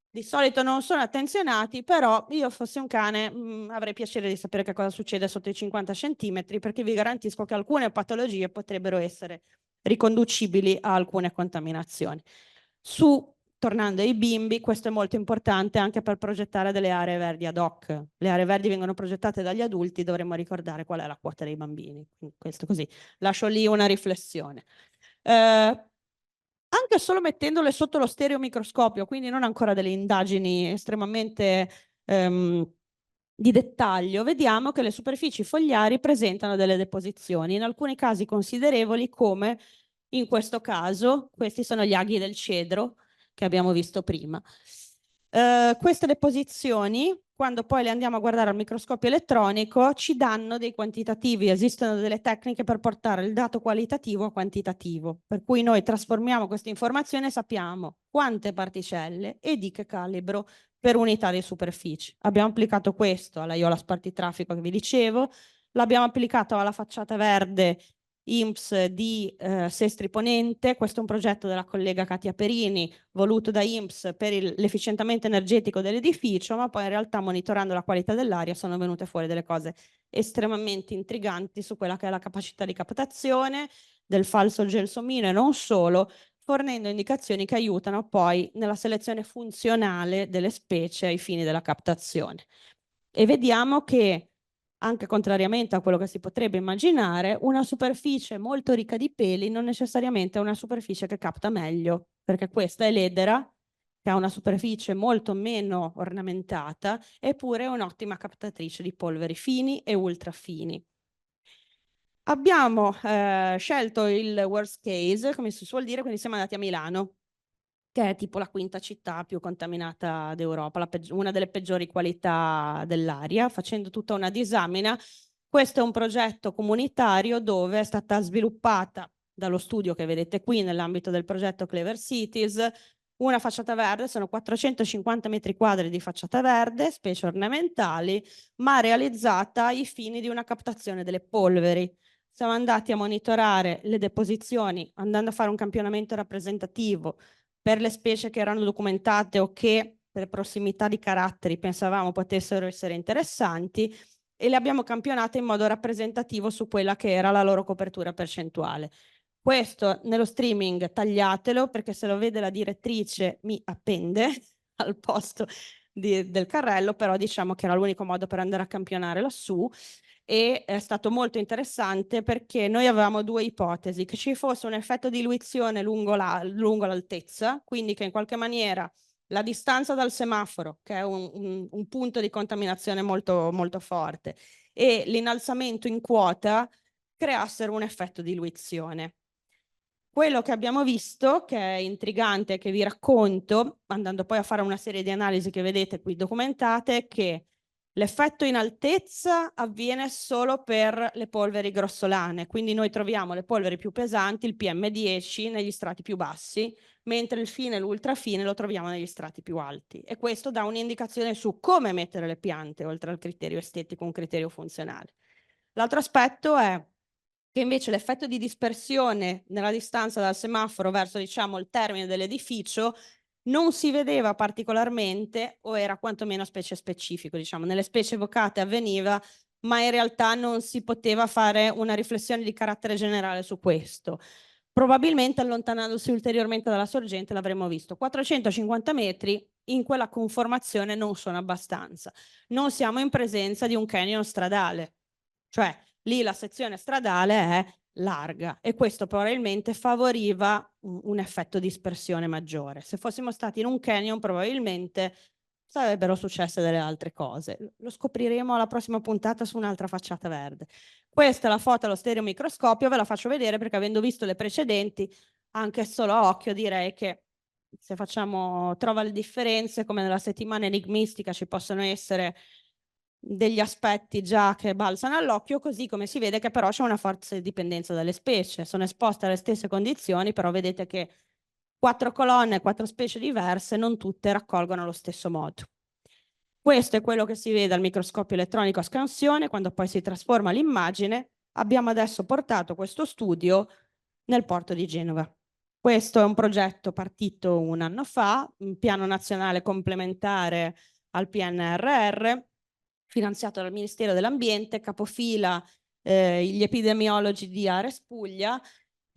di solito non sono attenzionati, però io fossi un cane avrei piacere di sapere che cosa succede sotto i 50 centimetri, perché vi garantisco che alcune patologie potrebbero essere riconducibili a alcune contaminazioni. Tornando ai bimbi, questo è molto importante anche per progettare delle aree verdi ad hoc. Le aree verdi vengono progettate dagli adulti, dovremmo ricordare qual è la quota dei bambini. Questo così, lascio lì una riflessione. Anche solo mettendole sotto lo stereomicroscopio, quindi non ancora delle indagini estremamente di dettaglio, vediamo che le superfici fogliari presentano delle deposizioni, in alcuni casi considerevoli, come in questo caso. Questi sono gli aghi del cedro che abbiamo visto prima. Queste deposizioni, quando poi le andiamo a guardare al microscopio elettronico, ci danno dei quantitativi. Esistono delle tecniche per portare il dato qualitativo a quantitativo, per cui noi trasformiamo questa informazione e sappiamo quante particelle e di che calibro per unità di superficie. Abbiamo applicato questo alla Iola Spartitraffico che vi dicevo, l'abbiamo applicato alla facciata verde INPS di Sestri Ponente. Questo è un progetto della collega Katia Perini, voluto da INPS per l'efficientamento energetico dell'edificio, ma poi in realtà monitorando la qualità dell'aria sono venute fuori delle cose estremamente intriganti su quella che è la capacità di captazione del falso gelsomino e non solo, fornendo indicazioni che aiutano poi nella selezione funzionale delle specie ai fini della captazione. E vediamo che, anche contrariamente a quello che si potrebbe immaginare, una superficie molto ricca di peli non necessariamente è una superficie che capta meglio, perché questa è l'edera, che ha una superficie molto meno ornamentata, eppure è un'ottima captatrice di polveri fini e ultrafini. Abbiamo scelto il worst case, come si suol dire, quindi siamo andati a Milano, che è tipo la quinta città più contaminata d'Europa, una delle peggiori qualità dell'aria, facendo tutta una disamina. Questo è un progetto comunitario dove è stata sviluppata dallo studio che vedete qui nell'ambito del progetto Clever Cities una facciata verde, sono 450 metri quadri di facciata verde, specie ornamentali, ma realizzata ai fini di una captazione delle polveri. Siamo andati a monitorare le deposizioni, andando a fare un campionamento rappresentativo per le specie che erano documentate o che per prossimità di caratteri pensavamo potessero essere interessanti, e le abbiamo campionate in modo rappresentativo su quella che era la loro copertura percentuale. Questo nello streaming tagliatelo, perché se lo vede la direttrice mi appende al posto del carrello, però diciamo che era l'unico modo per andare a campionare lassù. E è stato molto interessante perché noi avevamo due ipotesi: che ci fosse un effetto di diluizione lungo l'altezza, quindi che in qualche maniera la distanza dal semaforo, che è un punto di contaminazione molto, molto forte, e l'innalzamento in quota creassero un effetto di diluizione. Quello che abbiamo visto, che è intrigante, che vi racconto, andando poi a fare una serie di analisi che vedete qui documentate, è che l'effetto in altezza avviene solo per le polveri grossolane, quindi noi troviamo le polveri più pesanti, il PM10, negli strati più bassi, mentre il fine e l'ultrafine lo troviamo negli strati più alti. E questo dà un'indicazione su come mettere le piante, oltre al criterio estetico, un criterio funzionale. L'altro aspetto è che invece l'effetto di dispersione nella distanza dal semaforo verso, diciamo, il termine dell'edificio non si vedeva particolarmente, o era quantomeno specie specifico, diciamo. Nelle specie evocate avveniva, ma in realtà non si poteva fare una riflessione di carattere generale su questo. Probabilmente allontanandosi ulteriormente dalla sorgente l'avremmo visto. 450 metri in quella conformazione non sono abbastanza. Non siamo in presenza di un canyon stradale, cioè lì la sezione stradale è larga e questo probabilmente favoriva un effetto dispersione maggiore. Se fossimo stati in un canyon probabilmente sarebbero successe delle altre cose. Lo scopriremo alla prossima puntata su un'altra facciata verde. Questa è la foto allo stereomicroscopio, ve la faccio vedere perché avendo visto le precedenti, anche solo a occhio direi che se facciamo trova le differenze, come nella settimana enigmistica ci possono essere degli aspetti già che balzano all'occhio, così come si vede che però c'è una forte dipendenza dalle specie, sono esposte alle stesse condizioni, però vedete che 4 colonne, 4 specie diverse, non tutte raccolgono allo stesso modo. Questo è quello che si vede al microscopio elettronico a scansione, quando poi si trasforma l'immagine. Abbiamo adesso portato questo studio nel porto di Genova. Questo è un progetto partito un anno fa, un piano nazionale complementare al PNRR, finanziato dal Ministero dell'Ambiente, capofila gli epidemiologi di Ares Puglia.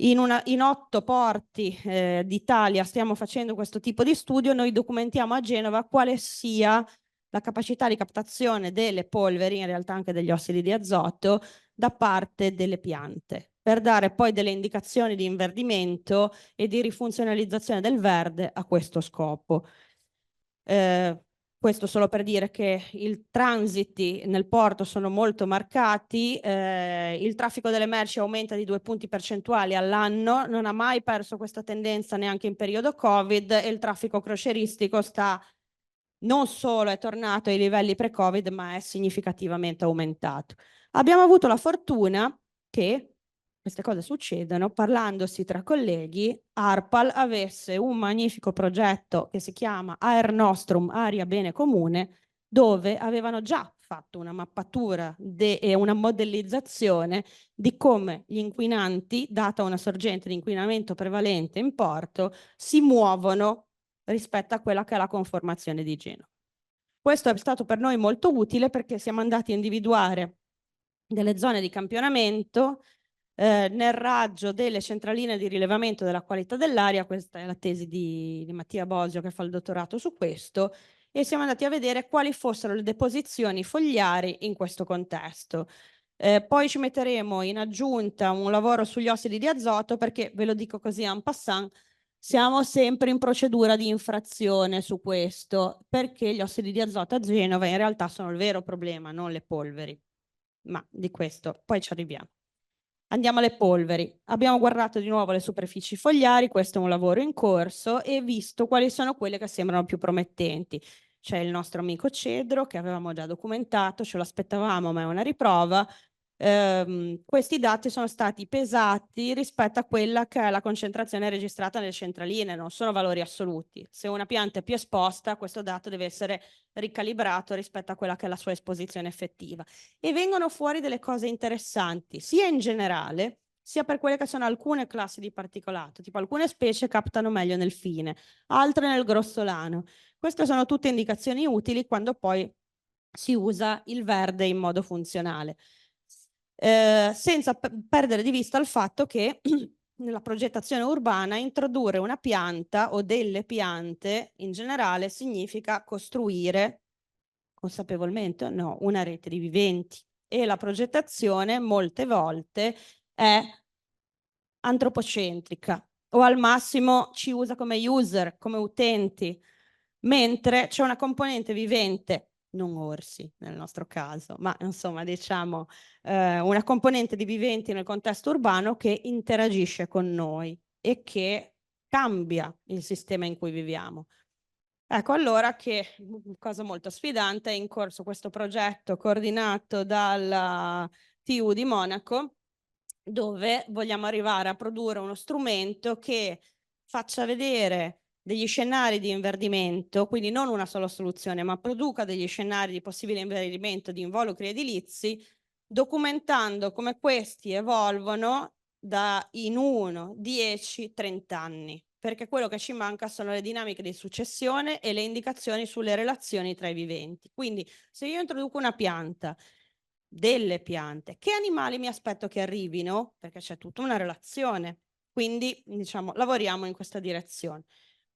In 8 porti d'Italia stiamo facendo questo tipo di studio. Noi documentiamo a Genova quale sia la capacità di captazione delle polveri, in realtà anche degli ossidi di azoto, da parte delle piante, per dare poi delle indicazioni di inverdimento e di rifunzionalizzazione del verde a questo scopo. Questo solo per dire che i transiti nel porto sono molto marcati, il traffico delle merci aumenta di 2 punti percentuali all'anno, non ha mai perso questa tendenza neanche in periodo Covid, e il traffico crocieristico non solo è tornato ai livelli pre-Covid, ma è significativamente aumentato. Abbiamo avuto la fortuna che queste cose succedono, parlandosi tra colleghi, ARPAL avesse un magnifico progetto che si chiama Aer Nostrum, Aria Bene Comune, dove avevano già fatto una mappatura e una modellizzazione di come gli inquinanti, data una sorgente di inquinamento prevalente in porto, si muovono rispetto a quella che è la conformazione di Genova. Questo è stato per noi molto utile perché siamo andati a individuare delle zone di campionamento nel raggio delle centraline di rilevamento della qualità dell'aria. Questa è la tesi di Mattia Bosio, che fa il dottorato su questo, e siamo andati a vedere quali fossero le deposizioni fogliari in questo contesto. Poi ci metteremo in aggiunta un lavoro sugli ossidi di azoto, perché ve lo dico così en passant, siamo sempre in procedura di infrazione su questo, perché gli ossidi di azoto a Genova in realtà sono il vero problema, non le polveri. Ma di questo poi ci arriviamo. Andiamo alle polveri. Abbiamo guardato di nuovo le superfici fogliari, questo è un lavoro in corso, e visto quali sono quelle che sembrano più promettenti. C'è il nostro amico cedro che avevamo già documentato, ce lo aspettavamo, ma è una riprova. Questi dati sono stati pesati rispetto a quella che è la concentrazione registrata nelle centraline, non sono valori assoluti. Se una pianta è più esposta, questo dato deve essere ricalibrato rispetto a quella che è la sua esposizione effettiva. E vengono fuori delle cose interessanti, sia in generale, sia per quelle che sono alcune classi di particolato, tipo alcune specie captano meglio nel fine, altre nel grossolano. Queste sono tutte indicazioni utili quando poi si usa il verde in modo funzionale. Senza perdere di vista il fatto che nella progettazione urbana introdurre una pianta o delle piante in generale significa costruire consapevolmente o no una rete di viventi, e la progettazione molte volte è antropocentrica o al massimo ci usa come user, come utenti, mentre c'è una componente vivente, non orsi nel nostro caso, ma insomma diciamo una componente di viventi nel contesto urbano che interagisce con noi e che cambia il sistema in cui viviamo. Ecco allora che, cosa molto sfidante, è in corso questo progetto coordinato dalla TU di Monaco, dove vogliamo arrivare a produrre uno strumento che faccia vedere degli scenari di inverdimento, quindi non una sola soluzione, ma produca degli scenari di possibile inverdimento di involucri edilizi, documentando come questi evolvono in 1, 10, 30 anni. Perché quello che ci manca sono le dinamiche di successione e le indicazioni sulle relazioni tra i viventi. Quindi se io introduco una pianta, delle piante, che animali mi aspetto che arrivino? Perché c'è tutta una relazione. Quindi diciamo lavoriamo in questa direzione.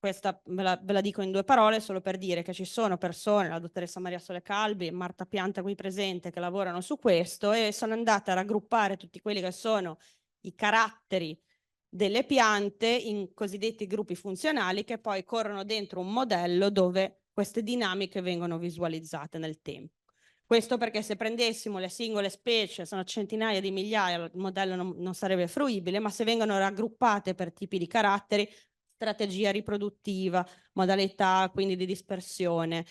Questa ve la dico in 2 parole solo per dire che ci sono persone, la dottoressa Maria Sole Calbi, Marta Pianta qui presente, che lavorano su questo, e sono andate a raggruppare tutti quelli che sono i caratteri delle piante in cosiddetti gruppi funzionali che poi corrono dentro un modello dove queste dinamiche vengono visualizzate nel tempo. Questo perché se prendessimo le singole specie, sono centinaia di migliaia, il modello non sarebbe fruibile, ma se vengono raggruppate per tipi di caratteri, strategia riproduttiva, modalità quindi di dispersione,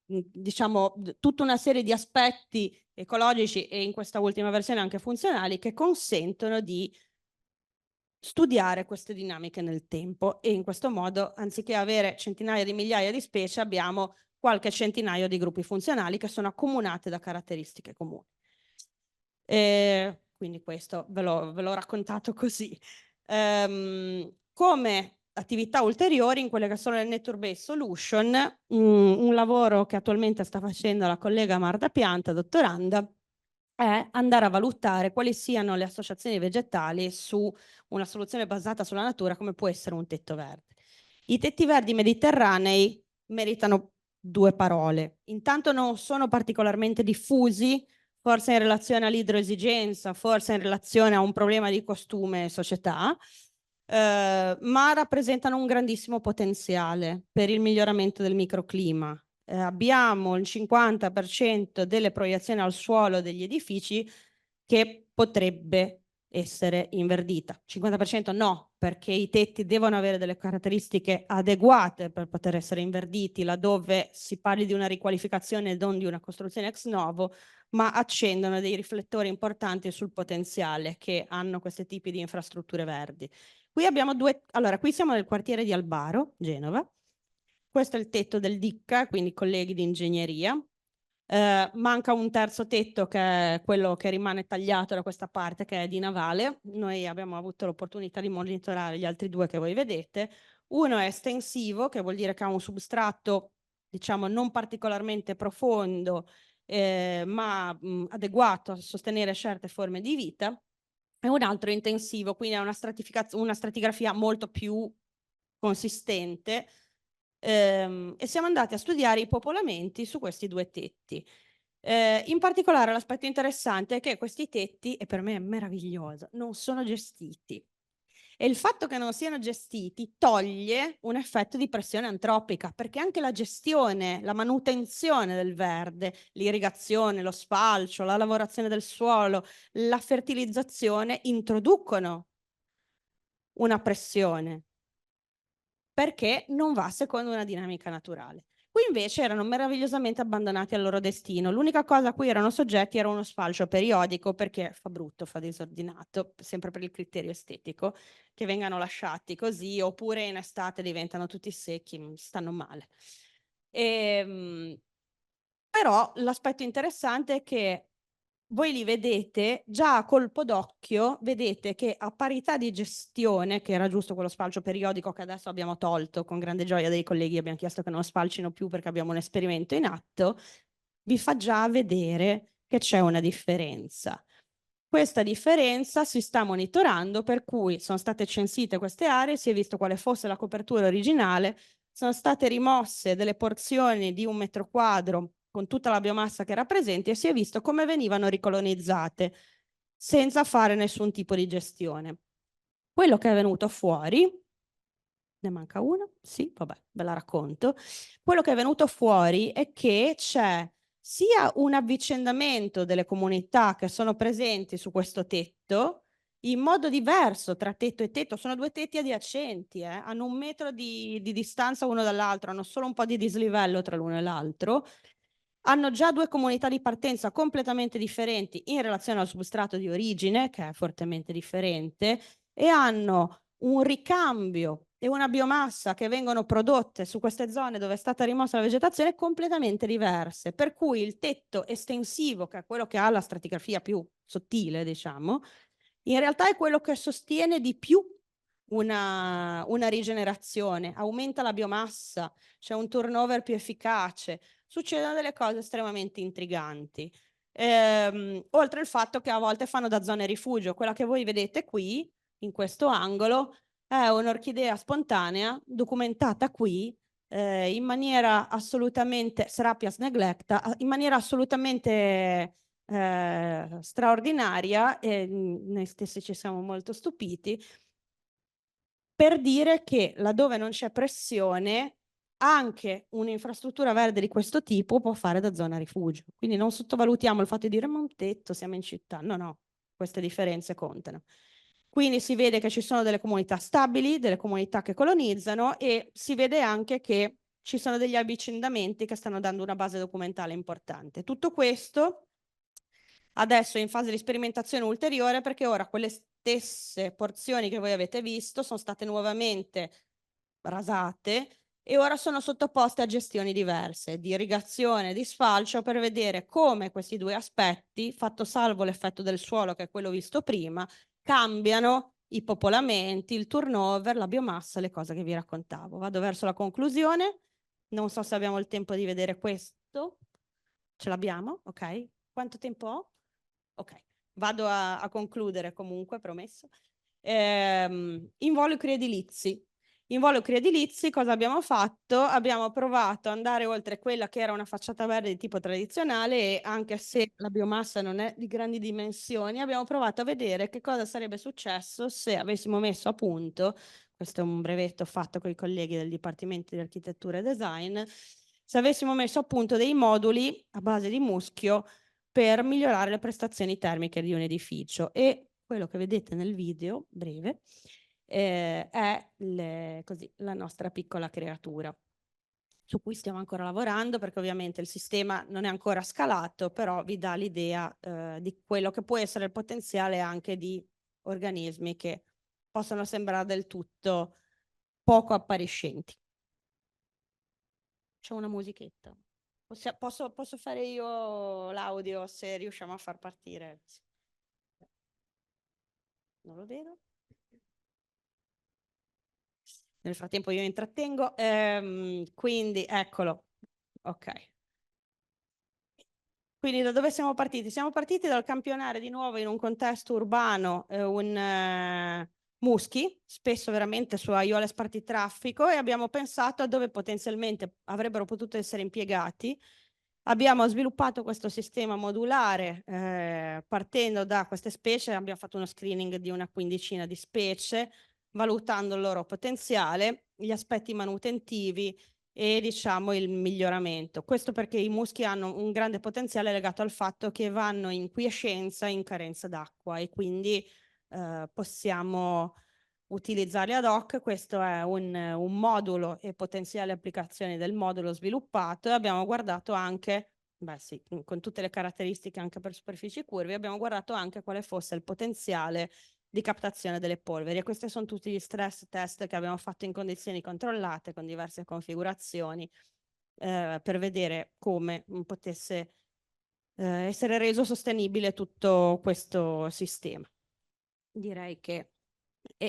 diciamo tutta una serie di aspetti ecologici e in questa ultima versione anche funzionali che consentono di studiare queste dinamiche nel tempo, e in questo modo anziché avere centinaia di migliaia di specie abbiamo qualche centinaio di gruppi funzionali che sono accomunate da caratteristiche comuni. Quindi questo ve l'ho raccontato così. Come attività ulteriori in quelle che sono le Nature Based Solution, un lavoro che attualmente sta facendo la collega Marta Pianta, dottoranda, è andare a valutare quali siano le associazioni vegetali su una soluzione basata sulla natura come può essere un tetto verde. I tetti verdi mediterranei meritano 2 parole. Intanto non sono particolarmente diffusi, forse in relazione all'idroesigenza, forse in relazione a un problema di costume e società, ma rappresentano un grandissimo potenziale per il miglioramento del microclima. Abbiamo il 50% delle proiezioni al suolo degli edifici che potrebbe essere inverdita. 50% no, perché i tetti devono avere delle caratteristiche adeguate per poter essere inverditi, laddove si parli di una riqualificazione e non di una costruzione ex novo, ma accendono dei riflettori importanti sul potenziale che hanno questi tipi di infrastrutture verdi. Qui abbiamo allora, qui siamo nel quartiere di Albaro, Genova. Questo è il tetto del DICCA, quindi colleghi di ingegneria. Manca un terzo tetto, che è quello che rimane tagliato da questa parte, che è di navale. Noi abbiamo avuto l'opportunità di monitorare gli altri due che voi vedete. Uno è estensivo, che vuol dire che ha un substrato, diciamo, non particolarmente profondo, ma adeguato a sostenere certe forme di vita. E un altro intensivo, quindi ha una stratigrafia molto più consistente. E siamo andati a studiare i popolamenti su questi due tetti. In particolare l'aspetto interessante è che questi tetti, e per me è meraviglioso, non sono gestiti. E il fatto che non siano gestiti toglie un effetto di pressione antropica, perché anche la gestione, la manutenzione del verde, l'irrigazione, lo sfalcio, la lavorazione del suolo, la fertilizzazione introducono una pressione, perché non va secondo una dinamica naturale. Qui invece erano meravigliosamente abbandonati al loro destino. L'unica cosa a cui erano soggetti era uno sfalcio periodico, perché fa brutto, fa disordinato, sempre per il criterio estetico, che vengano lasciati così, oppure in estate diventano tutti secchi, stanno male. Però l'aspetto interessante è che voi li vedete già a colpo d'occhio, vedete che a parità di gestione, che era giusto quello sfalcio periodico che adesso abbiamo tolto con grande gioia dei colleghi, abbiamo chiesto che non sfalcino più perché abbiamo un esperimento in atto, vi fa già vedere che c'è una differenza. Questa differenza si sta monitorando, per cui sono state censite queste aree, si è visto quale fosse la copertura originale, sono state rimosse delle porzioni di 1 metro quadro con tutta la biomassa che era presente e si è visto come venivano ricolonizzate senza fare nessun tipo di gestione. Quello che è venuto fuori, ne manca una? Sì, vabbè, ve la racconto. Quello che è venuto fuori è che c'è sia un avvicendamento delle comunità che sono presenti su questo tetto in modo diverso tra tetto e tetto. Sono due tetti adiacenti, hanno 1 metro di distanza uno dall'altro, hanno solo un po' di dislivello tra l'uno e l'altro. Hanno già due comunità di partenza completamente differenti in relazione al substrato di origine, che è fortemente differente, e hanno un ricambio e una biomassa che vengono prodotte su queste zone dove è stata rimossa la vegetazione completamente diverse, per cui il tetto estensivo, che è quello che ha la stratigrafia più sottile, diciamo, in realtà è quello che sostiene di più una rigenerazione, aumenta la biomassa, c'è un turnover più efficace, succedono delle cose estremamente intriganti. Oltre al fatto che a volte fanno da zone rifugio. Quella che voi vedete qui, in questo angolo, è un'orchidea spontanea documentata qui in maniera assolutamente, Serapias neglecta, in maniera assolutamente straordinaria, e noi stessi ci siamo molto stupiti, per dire che laddove non c'è pressione, anche un'infrastruttura verde di questo tipo può fare da zona rifugio. Quindi non sottovalutiamo il fatto di dire ma un tetto, siamo in città. No, no, queste differenze contano. Quindi si vede che ci sono delle comunità stabili, delle comunità che colonizzano, e si vede anche che ci sono degli avvicendamenti che stanno dando una base documentale importante. Tutto questo adesso è in fase di sperimentazione ulteriore, perché ora quelle stesse porzioni che voi avete visto sono state nuovamente rasate e ora sono sottoposte a gestioni diverse di irrigazione e di sfalcio, per vedere come questi due aspetti, fatto salvo l'effetto del suolo, che è quello visto prima, cambiano i popolamenti, il turnover, la biomassa, le cose che vi raccontavo. Vado verso la conclusione. Non so se abbiamo il tempo di vedere questo. Ce l'abbiamo? Ok. Quanto tempo ho? Ok, vado a concludere comunque, promesso. Involucri edilizi. Involucri edilizi, cosa abbiamo fatto? Abbiamo provato ad andare oltre quella che era una facciata verde di tipo tradizionale, e anche se la biomassa non è di grandi dimensioni, abbiamo provato a vedere che cosa sarebbe successo se avessimo messo a punto, questo è un brevetto fatto con i colleghi del Dipartimento di Architettura e Design, se avessimo messo a punto dei moduli a base di muschio per migliorare le prestazioni termiche di un edificio. E quello che vedete nel video breve è così, la nostra piccola creatura, su cui stiamo ancora lavorando, perché ovviamente il sistema non è ancora scalato, però vi dà l'idea di quello che può essere il potenziale anche di organismi che possono sembrare del tutto poco appariscenti. C'è una musichetta. Posso fare io l'audio se riusciamo a far partire? Non lo vedo. Nel frattempo io intrattengo. Quindi eccolo. Ok. Quindi da dove siamo partiti? Siamo partiti dal campionare di nuovo in un contesto urbano un muschi, spesso veramente su aiuole spartitraffico, e abbiamo pensato a dove potenzialmente avrebbero potuto essere impiegati. Abbiamo sviluppato questo sistema modulare partendo da queste specie, abbiamo fatto uno screening di una quindicina di specie, valutando il loro potenziale, gli aspetti manutentivi e diciamo il miglioramento. Questo perché i muschi hanno un grande potenziale legato al fatto che vanno in quiescenza in carenza d'acqua e quindi possiamo utilizzarli ad hoc. Questo è un modulo e potenziali applicazioni del modulo sviluppato, e abbiamo guardato anche, beh sì, con tutte le caratteristiche anche per superfici curve, abbiamo guardato anche quale fosse il potenziale di captazione delle polveri, e questi sono tutti gli stress test che abbiamo fatto in condizioni controllate con diverse configurazioni per vedere come potesse essere reso sostenibile tutto questo sistema. Direi che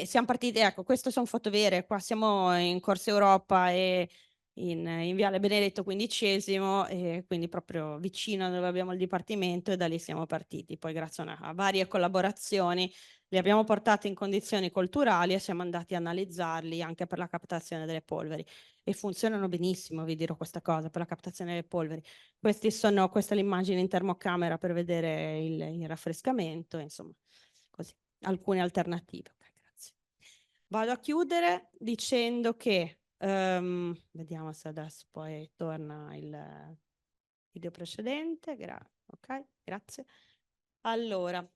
siamo partiti, ecco, queste sono foto vere, qua siamo in Corso Europa e in Viale Benedetto XV, e quindi proprio vicino dove abbiamo il dipartimento, e da lì siamo partiti. Poi grazie a varie collaborazioni li abbiamo portati in condizioni colturali e siamo andati a analizzarli anche per la captazione delle polveri, e funzionano benissimo, vi dirò questa cosa, per la captazione delle polveri. Questa è l'immagine in termocamera per vedere il raffrescamento, insomma, così, alcune alternative. Okay, grazie. Vado a chiudere dicendo che, vediamo se adesso poi torna il video precedente, ok, grazie. Allora,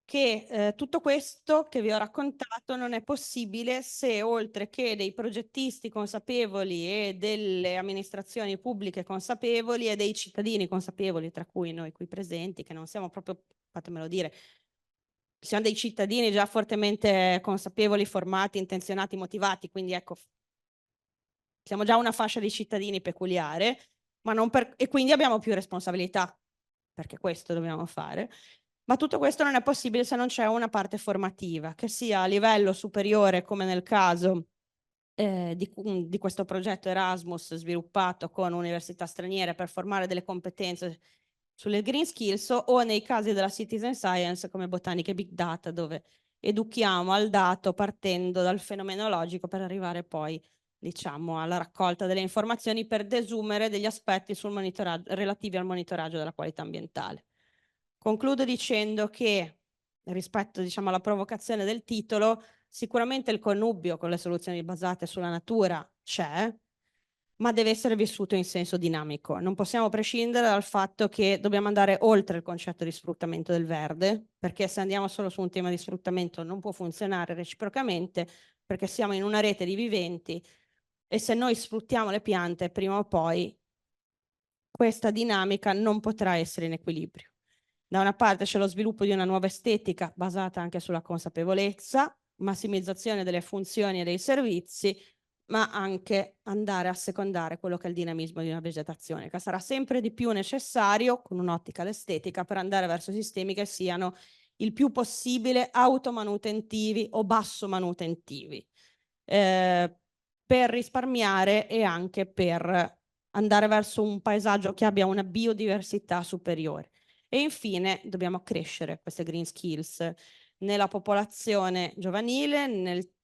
che tutto questo che vi ho raccontato non è possibile se, oltre che dei progettisti consapevoli e delle amministrazioni pubbliche consapevoli e dei cittadini consapevoli, tra cui noi qui presenti, che non siamo proprio, fatemelo dire, siamo dei cittadini già fortemente consapevoli, formati, intenzionati, motivati, quindi ecco, siamo già una fascia di cittadini peculiare, ma non e quindi abbiamo più responsabilità, perché questo dobbiamo fare. Ma tutto questo non è possibile se non c'è una parte formativa, che sia a livello superiore, come nel caso di questo progetto Erasmus sviluppato con università straniere per formare delle competenze sulle green skills, o nei casi della citizen science come botanica e big data, dove educhiamo al dato partendo dal fenomenologico per arrivare poi, diciamo, alla raccolta delle informazioni per desumere degli aspetti relativi al monitoraggio della qualità ambientale. Concludo dicendo che, rispetto, diciamo, alla provocazione del titolo, sicuramente il connubio con le soluzioni basate sulla natura c'è, ma deve essere vissuto in senso dinamico. Non possiamo prescindere dal fatto che dobbiamo andare oltre il concetto di sfruttamento del verde, perché se andiamo solo su un tema di sfruttamento non può funzionare reciprocamente, perché siamo in una rete di viventi, e se noi sfruttiamo le piante, prima o poi questa dinamica non potrà essere in equilibrio. Da una parte c'è lo sviluppo di una nuova estetica basata anche sulla consapevolezza, massimizzazione delle funzioni e dei servizi, ma anche andare a secondare quello che è il dinamismo di una vegetazione, che sarà sempre di più necessario, con un'ottica all'estetica, per andare verso sistemi che siano il più possibile automanutentivi o basso manutentivi, per risparmiare e anche per andare verso un paesaggio che abbia una biodiversità superiore. E infine dobbiamo crescere queste green skills nella popolazione giovanile,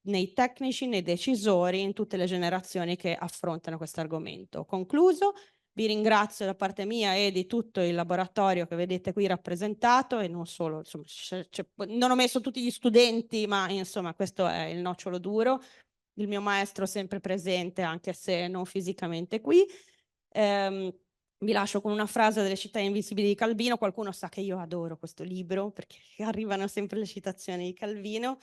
nei tecnici, nei decisori, in tutte le generazioni che affrontano questo argomento. Concluso, vi ringrazio da parte mia e di tutto il laboratorio che vedete qui rappresentato, e non solo, insomma, non ho messo tutti gli studenti, ma insomma questo è il nocciolo duro, il mio maestro sempre presente anche se non fisicamente qui. Vi lascio con una frase delle città invisibili di Calvino. Qualcuno sa che io adoro questo libro perché arrivano sempre le citazioni di Calvino,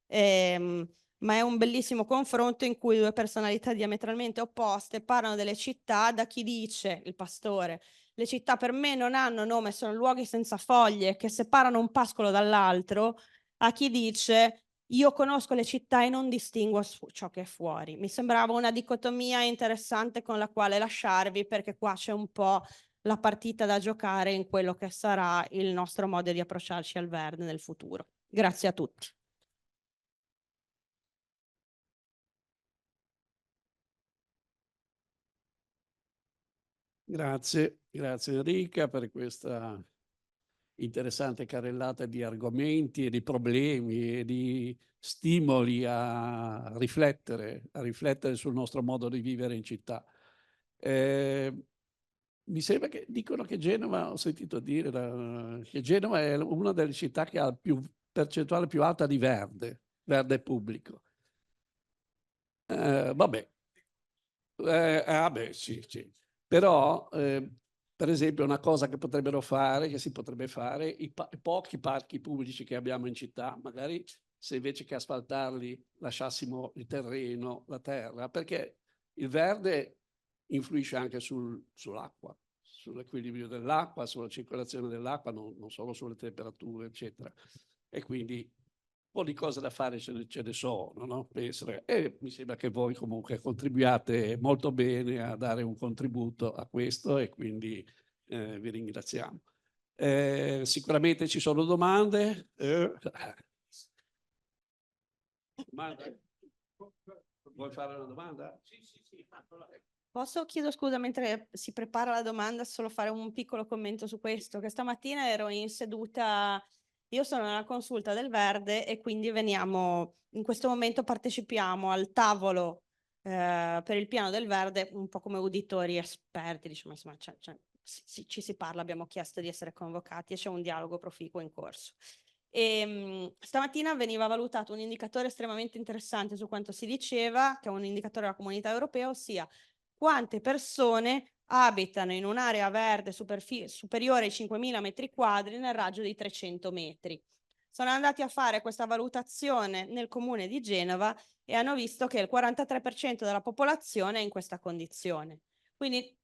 ma è un bellissimo confronto in cui due personalità diametralmente opposte parlano delle città. Da chi dice, il pastore, le città per me non hanno nome, sono luoghi senza foglie che separano un pascolo dall'altro, a chi dice io conosco le città e non distingo ciò che è fuori. Mi sembrava una dicotomia interessante con la quale lasciarvi, perché qua c'è un po' la partita da giocare in quello che sarà il nostro modo di approcciarci al verde nel futuro. Grazie a tutti. Grazie Enrica per questa interessante carrellata di argomenti e di problemi e di stimoli a riflettere sul nostro modo di vivere in città. Mi sembra che dicono che Genova, ho sentito dire che Genova è una delle città che ha la percentuale più alta di verde pubblico. Vabbè, sì, sì. Però, per esempio, una cosa che potrebbero fare, che si potrebbe fare, i pochi parchi pubblici che abbiamo in città, magari se invece che asfaltarli lasciassimo il terreno, la terra, perché il verde influisce anche sull'acqua, sull'equilibrio dell'acqua, sulla circolazione dell'acqua, non solo sulle temperature, eccetera. E quindi un po' di cose da fare ce ne sono, no? E mi sembra che voi comunque contribuiate molto bene a dare un contributo a questo e quindi vi ringraziamo. Sicuramente ci sono domande. Vuoi fare una domanda? Sì. Posso, chiedo scusa, mentre si prepara la domanda, solo fare un piccolo commento su questo, che stamattina ero in seduta, io sono nella consulta del Verde e quindi veniamo, in questo momento partecipiamo al tavolo per il piano del Verde, un po' come uditori esperti, diciamo, insomma, ci si parla, abbiamo chiesto di essere convocati e c'è un dialogo proficuo in corso. Stamattina veniva valutato un indicatore estremamente interessante su quanto si diceva, che è un indicatore della Comunità Europea, ossia quante persone abitano in un'area verde superiore ai 5.000 metri quadri nel raggio di 300 metri. Sono andati a fare questa valutazione nel comune di Genova e hanno visto che il 43% della popolazione è in questa condizione. Quindi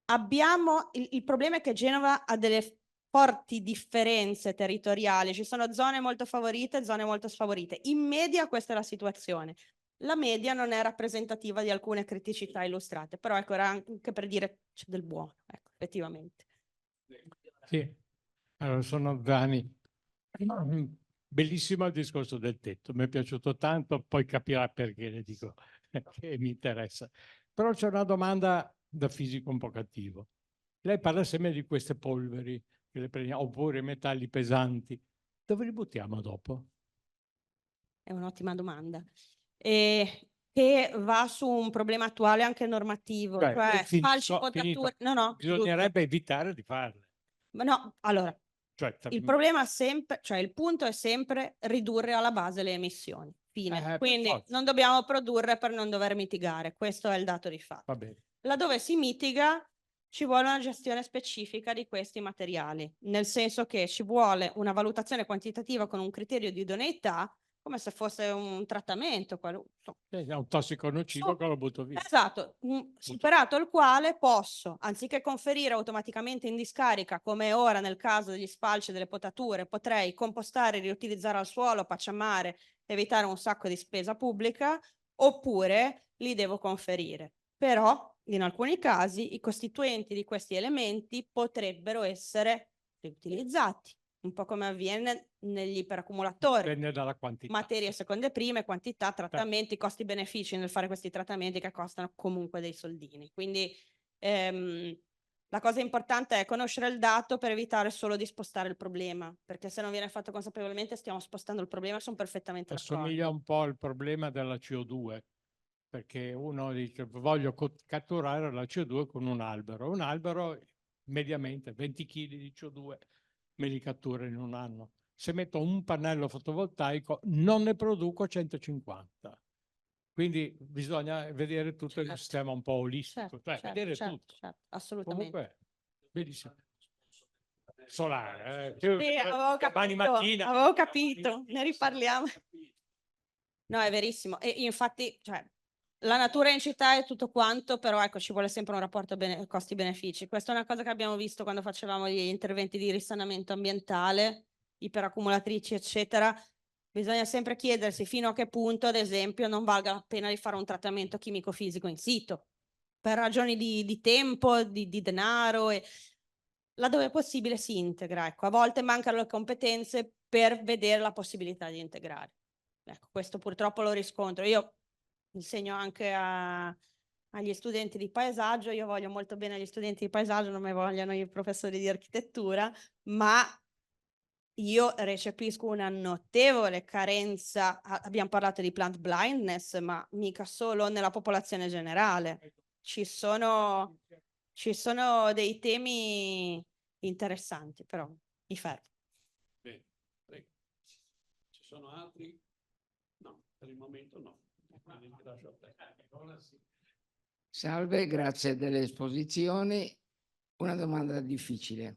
abbiamo il problema è che Genova ha delle forti differenze territoriali, ci sono zone molto favorite e zone molto sfavorite. In media questa è la situazione. La media non è rappresentativa di alcune criticità illustrate, però ecco, era anche per dire c'è del buono, ecco, effettivamente. Sì, allora sono Vani. Bellissimo il discorso del tetto, mi è piaciuto tanto, poi capirà perché le dico che mi interessa. Però c'è una domanda da fisico un po' cattivo. Lei parla sempre di queste polveri che le prendiamo, oppure metalli pesanti. Dove li buttiamo dopo? È un'ottima domanda. Che va su un problema attuale anche normativo, cioè falcipotature. No, bisognerebbe giusto. evitare di farle. Ma no, allora, Cioè, il problema è sempre, cioè il punto è sempre ridurre alla base le emissioni. Fine. Quindi non dobbiamo produrre per non dover mitigare, questo è il dato di fatto. Va bene. Laddove si mitiga ci vuole una gestione specifica di questi materiali, nel senso che ci vuole una valutazione quantitativa con un criterio di idoneità, come se fosse un trattamento. È un tossico nocivo che lo butto via. Esatto, superato il quale posso, anziché conferire automaticamente in discarica, come ora nel caso degli sfalci e delle potature, potrei compostare, riutilizzare al suolo, pacciamare, evitare un sacco di spesa pubblica, oppure li devo conferire. Però, in alcuni casi, i costituenti di questi elementi potrebbero essere riutilizzati, un po' come avviene negli iperaccumulatori. Dipende dalla quantità. Materie seconde prime, quantità, trattamenti, costi-benefici nel fare questi trattamenti che costano comunque dei soldini. Quindi la cosa importante è conoscere il dato per evitare solo di spostare il problema, perché se non viene fatto consapevolmente stiamo spostando il problema e sono perfettamente d'accordo. Assomiglia un po' al problema della CO2, perché uno dice voglio catturare la CO2 con un albero mediamente 20 kg di CO2 me li cattura in un anno. Se metto un pannello fotovoltaico non ne produco 150. Quindi bisogna vedere tutto in un Certo. sistema un po' olistico, cioè vedere tutto. Assolutamente. Comunque, benissimo. Solare, Sì, avevo domani capito, mattina. avevo capito, ne riparliamo. No, è verissimo. E infatti, cioè, la natura in città è tutto quanto, però ecco, ci vuole sempre un rapporto costi-benefici. Questa è una cosa che abbiamo visto quando facevamo gli interventi di risanamento ambientale, iperaccumulatrici, eccetera. Bisogna sempre chiedersi fino a che punto, ad esempio, non valga la pena di fare un trattamento chimico-fisico in sito, per ragioni di tempo, di denaro, e laddove è possibile si integra. Ecco, a volte mancano le competenze per vedere la possibilità di integrare. Ecco, questo purtroppo lo riscontro. Io insegno anche agli studenti di paesaggio, io voglio molto bene agli studenti di paesaggio, non mi vogliono i professori di architettura, ma io recepisco una notevole carenza, abbiamo parlato di plant blindness, ma mica solo nella popolazione generale. Ci sono dei temi interessanti, però mi fermo. Bene, prego. Ci sono altri? No, per il momento no. Quindi ti lascio a te. Salve, grazie delle esposizioni. Una domanda difficile.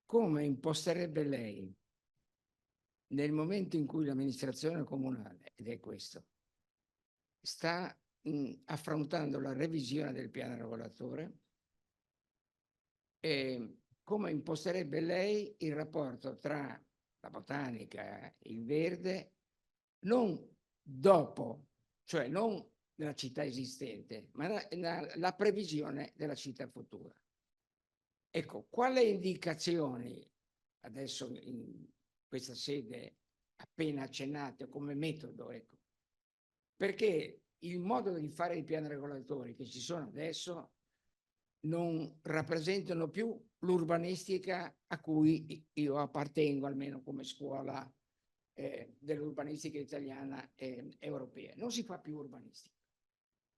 Come imposterebbe lei, nel momento in cui l'amministrazione comunale, ed è questo, sta affrontando la revisione del piano regolatore, e come imposterebbe lei il rapporto tra la botanica, il verde, non dopo, cioè non nella città esistente, ma la previsione della città futura? Ecco, quali indicazioni, adesso in questa sede appena accennate come metodo, ecco, perché il modo di fare i piani regolatori che ci sono adesso non rappresentano più l'urbanistica a cui io appartengo, almeno come scuola dell'urbanistica italiana e europea. Non si fa più urbanistica.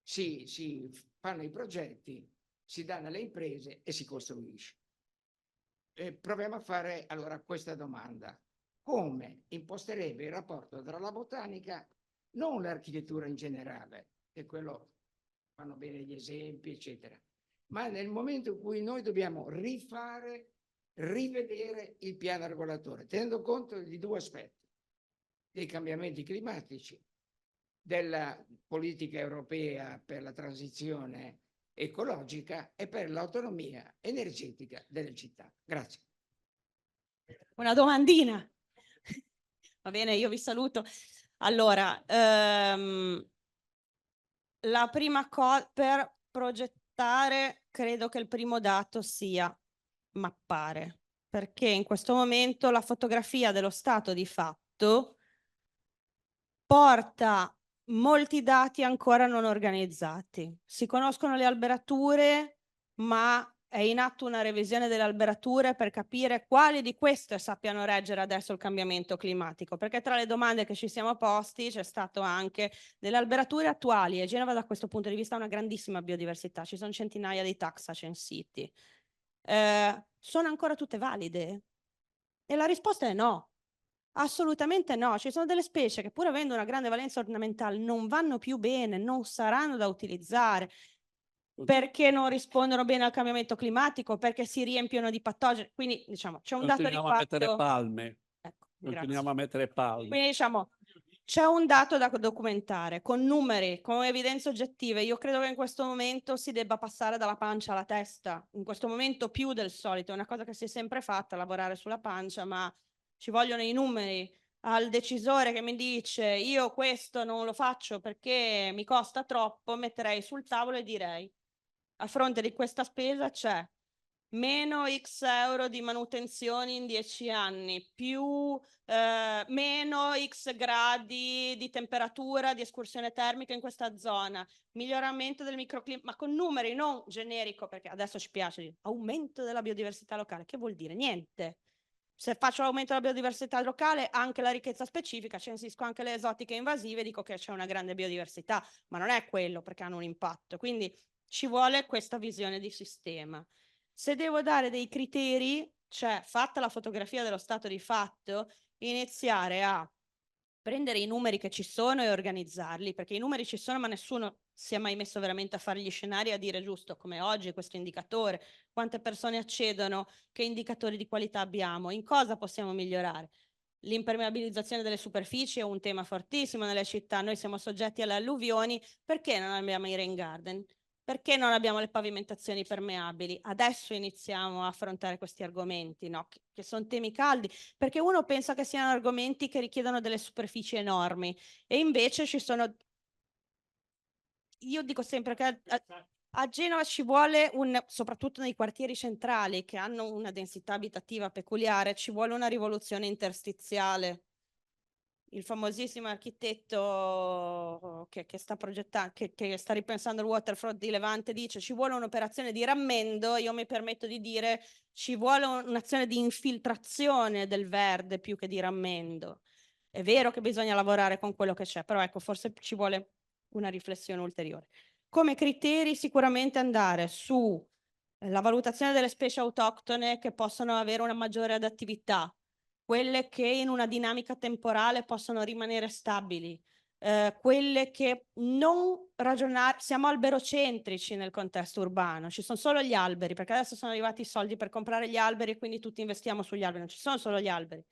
Si fanno i progetti, si danno alle imprese e si costruisce. Proviamo a fare allora questa domanda. Come imposterebbe il rapporto tra la botanica, non l'architettura in generale, che quello fanno bene gli esempi, eccetera, ma nel momento in cui noi dobbiamo rivedere il piano regolatore, tenendo conto di due aspetti, dei cambiamenti climatici, della politica europea per la transizione ecologica e per l'autonomia energetica delle città. Grazie. Una domandina. Va bene, io vi saluto. Allora, la prima cosa per progettare, credo che il primo dato sia mappare, perché in questo momento la fotografia dello stato di fatto porta molti dati ancora non organizzati. Si conoscono le alberature, ma è in atto una revisione delle alberature per capire quali di queste sappiano reggere adesso il cambiamento climatico, perché tra le domande che ci siamo posti c'è stato anche delle alberature attuali, e Genova da questo punto di vista ha una grandissima biodiversità, ci sono centinaia di taxa censiti. Sono ancora tutte valide? E la risposta è no. Assolutamente no, ci sono delle specie che pur avendo una grande valenza ornamentale non vanno più bene, non saranno da utilizzare perché non rispondono bene al cambiamento climatico, perché si riempiono di patogeni. Quindi diciamo c'è un dato di Continuiamo a mettere fatto. palme. Ecco, Continuiamo a mettere palme. quindi diciamo c'è un dato da documentare con numeri, con evidenze oggettive. Io credo che in questo momento si debba passare dalla pancia alla testa, in questo momento più del solito. È una cosa che si è sempre fatta, lavorare sulla pancia, ma ci vogliono i numeri. Al decisore che mi dice io questo non lo faccio perché mi costa troppo, metterei sul tavolo e direi a fronte di questa spesa c'è meno X euro di manutenzioni in 10 anni, più meno X gradi di temperatura, di escursione termica in questa zona, miglioramento del microclima, ma con numeri, non generico, perché adesso ci piace dire aumento della biodiversità locale. Che vuol dire? Niente. Se faccio l'aumento della biodiversità locale, anche la ricchezza specifica, censisco anche le esotiche invasive, dico che c'è una grande biodiversità, ma non è quello perché hanno un impatto. Quindi ci vuole questa visione di sistema. Se devo dare dei criteri, cioè fatta la fotografia dello stato di fatto, iniziare a prendere i numeri che ci sono e organizzarli, perché i numeri ci sono, ma nessuno si è mai messo veramente a fare gli scenari e a dire giusto come oggi questo indicatore, quante persone accedono, che indicatori di qualità abbiamo, in cosa possiamo migliorare. L'impermeabilizzazione delle superfici è un tema fortissimo nelle città, noi siamo soggetti alle alluvioni, perché non abbiamo i rain garden? Perché non abbiamo le pavimentazioni permeabili? Adesso iniziamo a affrontare questi argomenti, no? Che sono temi caldi, perché uno pensa che siano argomenti che richiedono delle superfici enormi e invece ci sono... Io dico sempre che a Genova ci vuole, soprattutto nei quartieri centrali che hanno una densità abitativa peculiare, ci vuole una rivoluzione interstiziale. Il famosissimo architetto che sta progettando, che sta ripensando il waterfront di Levante dice ci vuole un'operazione di rammendo, io mi permetto di dire ci vuole un'azione di infiltrazione del verde più che di rammendo. È vero che bisogna lavorare con quello che c'è, però ecco, forse ci vuole una riflessione ulteriore. Come criteri sicuramente andare su la valutazione delle specie autoctone che possono avere una maggiore adattività, quelle che in una dinamica temporale possono rimanere stabili, quelle che non ragionare, siamo alberocentrici nel contesto urbano, ci sono solo gli alberi, perché adesso sono arrivati i soldi per comprare gli alberi e quindi tutti investiamo sugli alberi, non ci sono solo gli alberi.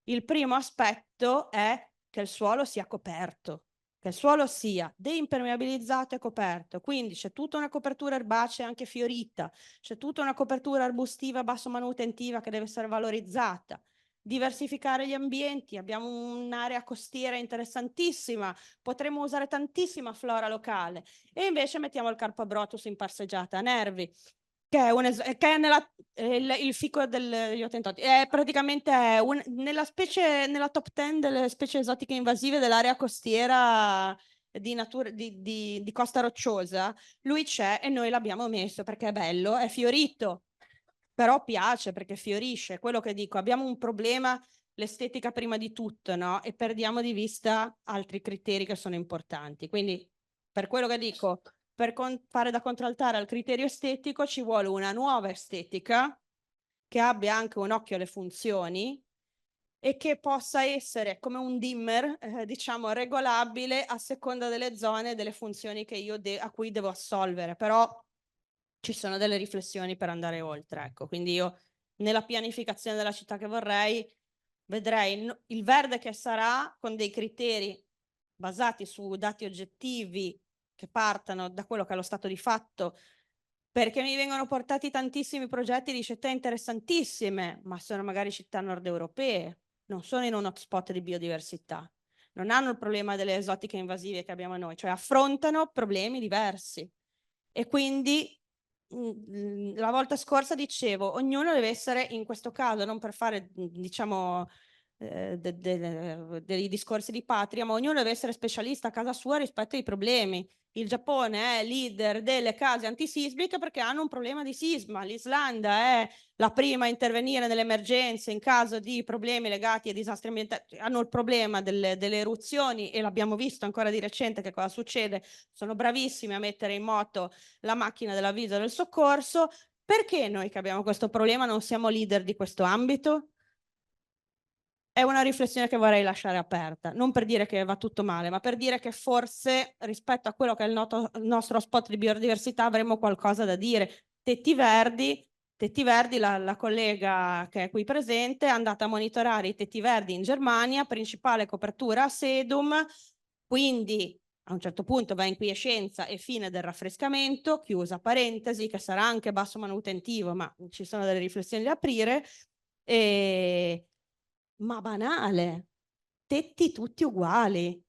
Il primo aspetto è che il suolo sia coperto, che il suolo sia deimpermeabilizzato e coperto, quindi c'è tutta una copertura erbacea anche fiorita, c'è tutta una copertura arbustiva basso manutentiva che deve essere valorizzata. Diversificare gli ambienti, abbiamo un'area costiera interessantissima, potremmo usare tantissima flora locale e invece mettiamo il Carpo Brotus in passeggiata a Nervi, che è il fico degli Ottentoti, è praticamente nella top 10 delle specie esotiche invasive dell'area costiera di Costa Rocciosa, lui c'è e noi l'abbiamo messo perché è bello, è fiorito, però piace perché fiorisce. Quello che dico, abbiamo un problema, l'estetica prima di tutto, no? E perdiamo di vista altri criteri che sono importanti. Quindi, per quello che dico, per fare da contraltare al criterio estetico ci vuole una nuova estetica che abbia anche un occhio alle funzioni e che possa essere come un dimmer, diciamo, regolabile a seconda delle zone e delle funzioni che io a cui devo assolvere. Però ci sono delle riflessioni per andare oltre, ecco. Quindi io nella pianificazione della città che vorrei vedrei il verde che sarà con dei criteri basati su dati oggettivi che partano da quello che è lo stato di fatto, perché mi vengono portati tantissimi progetti di città interessantissime, ma sono magari città nord europee, non sono in un hotspot di biodiversità, non hanno il problema delle esotiche invasive che abbiamo noi, cioè affrontano problemi diversi e quindi la volta scorsa dicevo, ognuno deve essere in questo caso, non per fare diciamo dei discorsi di patria, ma ognuno deve essere specialista a casa sua rispetto ai problemi. Il Giappone è leader delle case antisismiche perché hanno un problema di sisma, l'Islanda è la prima a intervenire nelle emergenze in caso di problemi legati a disastri ambientali, hanno il problema delle eruzioni e l'abbiamo visto ancora di recente che cosa succede, sono bravissimi a mettere in moto la macchina dell'avviso del soccorso. Perché noi che abbiamo questo problema non siamo leader di questo ambito? È una riflessione che vorrei lasciare aperta, non per dire che va tutto male, ma per dire che forse rispetto a quello che è il nostro spot di biodiversità avremo qualcosa da dire. Tetti Verdi, la collega che è qui presente, è andata a monitorare i tetti verdi in Germania, principale copertura a sedum, quindi a un certo punto va in quiescenza e fine del raffrescamento, chiusa parentesi, che sarà anche basso manutentivo, ma ci sono delle riflessioni da aprire, ma banale, tetti tutti uguali,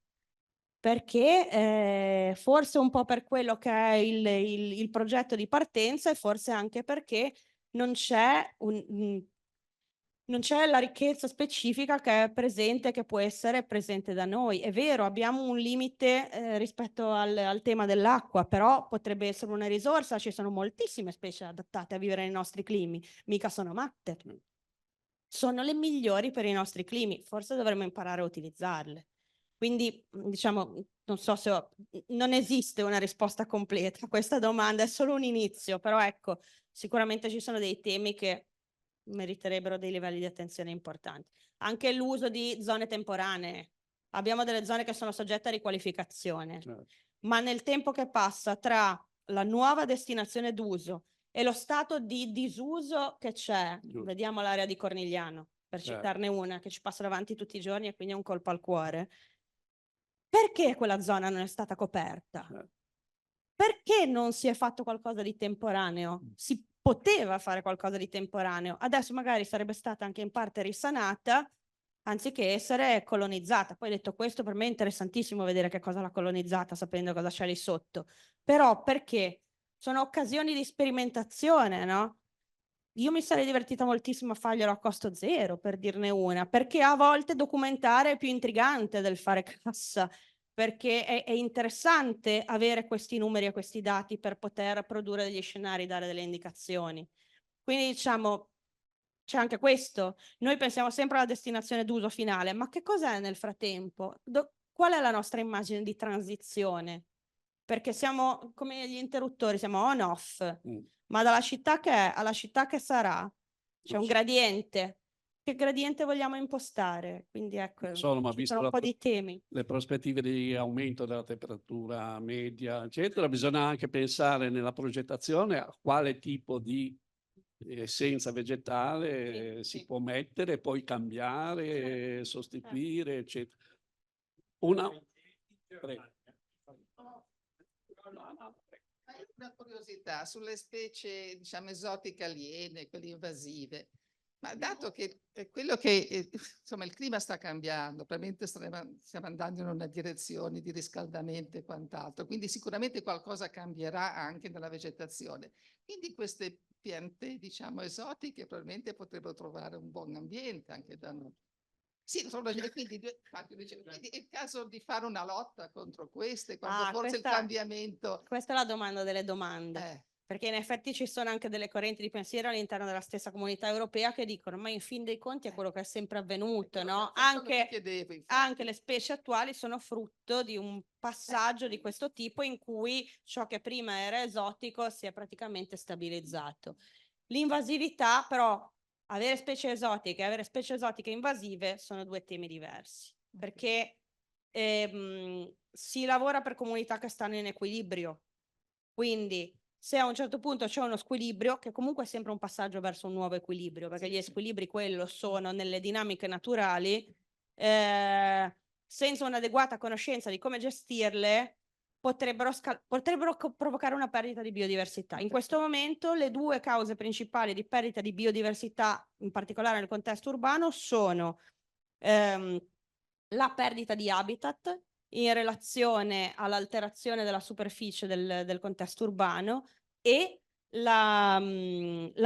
perché forse un po' per quello che è il progetto di partenza e forse anche perché non c'è la ricchezza specifica che è presente, che può essere presente da noi. È vero, abbiamo un limite rispetto al tema dell'acqua, però potrebbe essere una risorsa, ci sono moltissime specie adattate a vivere nei nostri climi, mica sono matte. Sono le migliori per i nostri climi, forse dovremmo imparare a utilizzarle. Quindi, diciamo, non so se non esiste una risposta completa a questa domanda, è solo un inizio, però ecco, sicuramente ci sono dei temi che meriterebbero dei livelli di attenzione importanti. Anche l'uso di zone temporanee, abbiamo delle zone che sono soggette a riqualificazione, Certo. ma nel tempo che passa tra la nuova destinazione d'uso e lo stato di disuso che c'è, Giusto. vediamo l'area di Cornigliano, per Certo. citarne una, che ci passa davanti tutti i giorni e quindi è un colpo al cuore. Perché quella zona non è stata coperta? Certo. Perché non si è fatto qualcosa di temporaneo? Si poteva fare qualcosa di temporaneo. Adesso magari sarebbe stata anche in parte risanata, anziché essere colonizzata. Poi detto questo, per me è interessantissimo vedere che cosa l'ha colonizzata, sapendo cosa c'è lì sotto. Però perché? Sono occasioni di sperimentazione, no? Io mi sarei divertita moltissimo a farglielo a costo zero, per dirne una, perché a volte documentare è più intrigante del fare cassa, perché è interessante avere questi numeri e questi dati per poter produrre degli scenari, dare delle indicazioni. Quindi diciamo, c'è anche questo. Noi pensiamo sempre alla destinazione d'uso finale, ma che cos'è nel frattempo? Qual è la nostra immagine di transizione? Perché siamo come gli interruttori, siamo on-off, ma dalla città che è alla città che sarà c'è un gradiente. Che gradiente vogliamo impostare? Quindi ecco, ma ci visto sono un po' di temi. le prospettive di aumento della temperatura media, eccetera, bisogna anche pensare nella progettazione a quale tipo di essenza vegetale si può mettere, poi cambiare, sostituire, eccetera. Prego. Una curiosità sulle specie, diciamo, esotiche aliene, quelle invasive. Ma dato che quello che, insomma, il clima sta cambiando, probabilmente stiamo andando in una direzione di riscaldamento e quant'altro, quindi sicuramente qualcosa cambierà anche nella vegetazione. Quindi queste piante, diciamo, esotiche probabilmente potrebbero trovare un buon ambiente anche da noi. Sì, quindi è il caso di fare una lotta contro queste, quando forse il cambiamento... Questa è la domanda delle domande. Perché in effetti ci sono anche delle correnti di pensiero all'interno della stessa comunità europea che dicono ma in fin dei conti è quello che è sempre avvenuto, no? Anche le specie attuali sono frutto di un passaggio di questo tipo in cui ciò che prima era esotico si è praticamente stabilizzato. L'invasività però, avere specie esotiche e avere specie esotiche invasive sono due temi diversi, perché si lavora per comunità che stanno in equilibrio, quindi se a un certo punto c'è uno squilibrio, che comunque è sempre un passaggio verso un nuovo equilibrio, perché gli squilibri quello sono nelle dinamiche naturali, senza un'adeguata conoscenza di come gestirle, potrebbero provocare una perdita di biodiversità. In questo momento le due cause principali di perdita di biodiversità, in particolare nel contesto urbano, sono la perdita di habitat in relazione all'alterazione della superficie del contesto urbano e la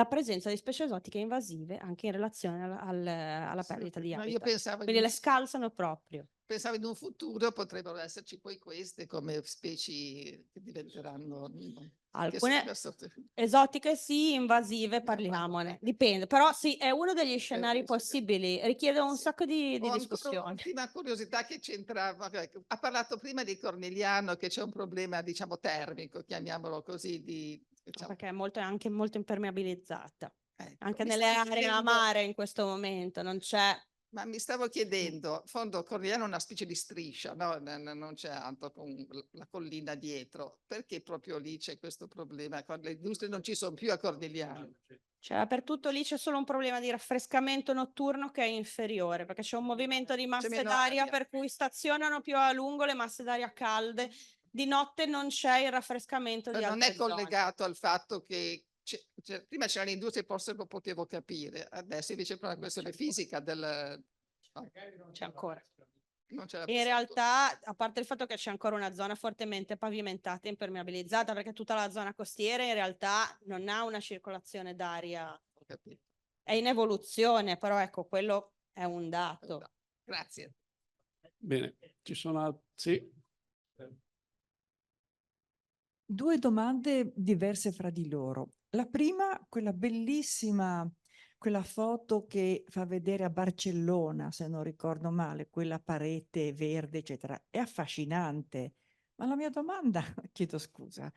presenza di specie esotiche invasive anche in relazione alla perdita di habitat. Quindi le scalzano proprio. Pensavo in un futuro potrebbero esserci poi queste come specie che diventeranno... Alcune esotiche sì, invasive parliamone, dipende, però sì, è uno degli scenari possibili, richiede un sacco di discussioni. Un'ultima curiosità che c'entrava, ha parlato prima di Cornigliano che c'è un problema, diciamo, termico, chiamiamolo così, diciamo. Perché è anche molto impermeabilizzata, anche nelle aree a mare in questo momento non c'è. Ma mi stavo chiedendo, in fondo Cornigliano è una specie di striscia, no? Non c'è altro con la collina dietro, perché proprio lì c'è questo problema? Le industrie non ci sono più a Cornigliano. Cioè, per tutto lì c'è solo un problema di raffrescamento notturno che è inferiore, perché c'è un movimento di masse d'aria per cui stazionano più a lungo le masse d'aria calde. Di notte non c'è il raffrescamento di altre zone. Non è collegato al fatto che prima c'erano le industrie, forse lo potevo capire, adesso invece è una questione fisica del... No. C'è ancora. In realtà, a parte il fatto che c'è ancora una zona fortemente pavimentata e impermeabilizzata, perché tutta la zona costiera in realtà non ha una circolazione d'aria. È in evoluzione, però ecco, quello è un dato. Grazie. Bene, ci sono sì. Due domande diverse fra di loro. La prima, quella bellissima, quella foto che fa vedere a Barcellona, se non ricordo male, quella parete verde, eccetera, è affascinante. Ma la mia domanda, chiedo scusa,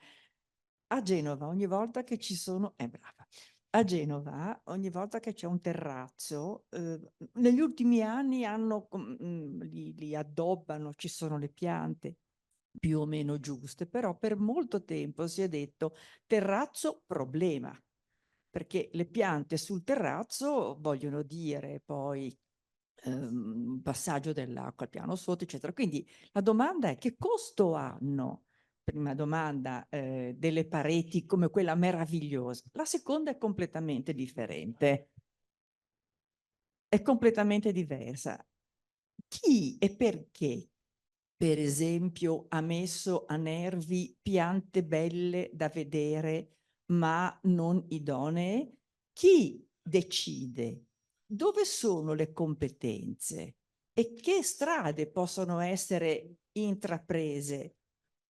a Genova ogni volta che ci sono, è brava, a Genova, ogni volta che c'è un terrazzo, negli ultimi anni li addobbano, ci sono le piante più o meno giuste, però per molto tempo si è detto terrazzo problema, perché le piante sul terrazzo vogliono dire poi passaggio dell'acqua al piano sotto, eccetera. Quindi la domanda è: che costo hanno? Prima domanda, delle pareti come quella meravigliosa. La seconda è completamente differente, è completamente diversa. Chi e perché, per esempio, ha messo a Nervi piante belle da vedere ma non idonee? Chi decide? Dove sono le competenze? E che strade possono essere intraprese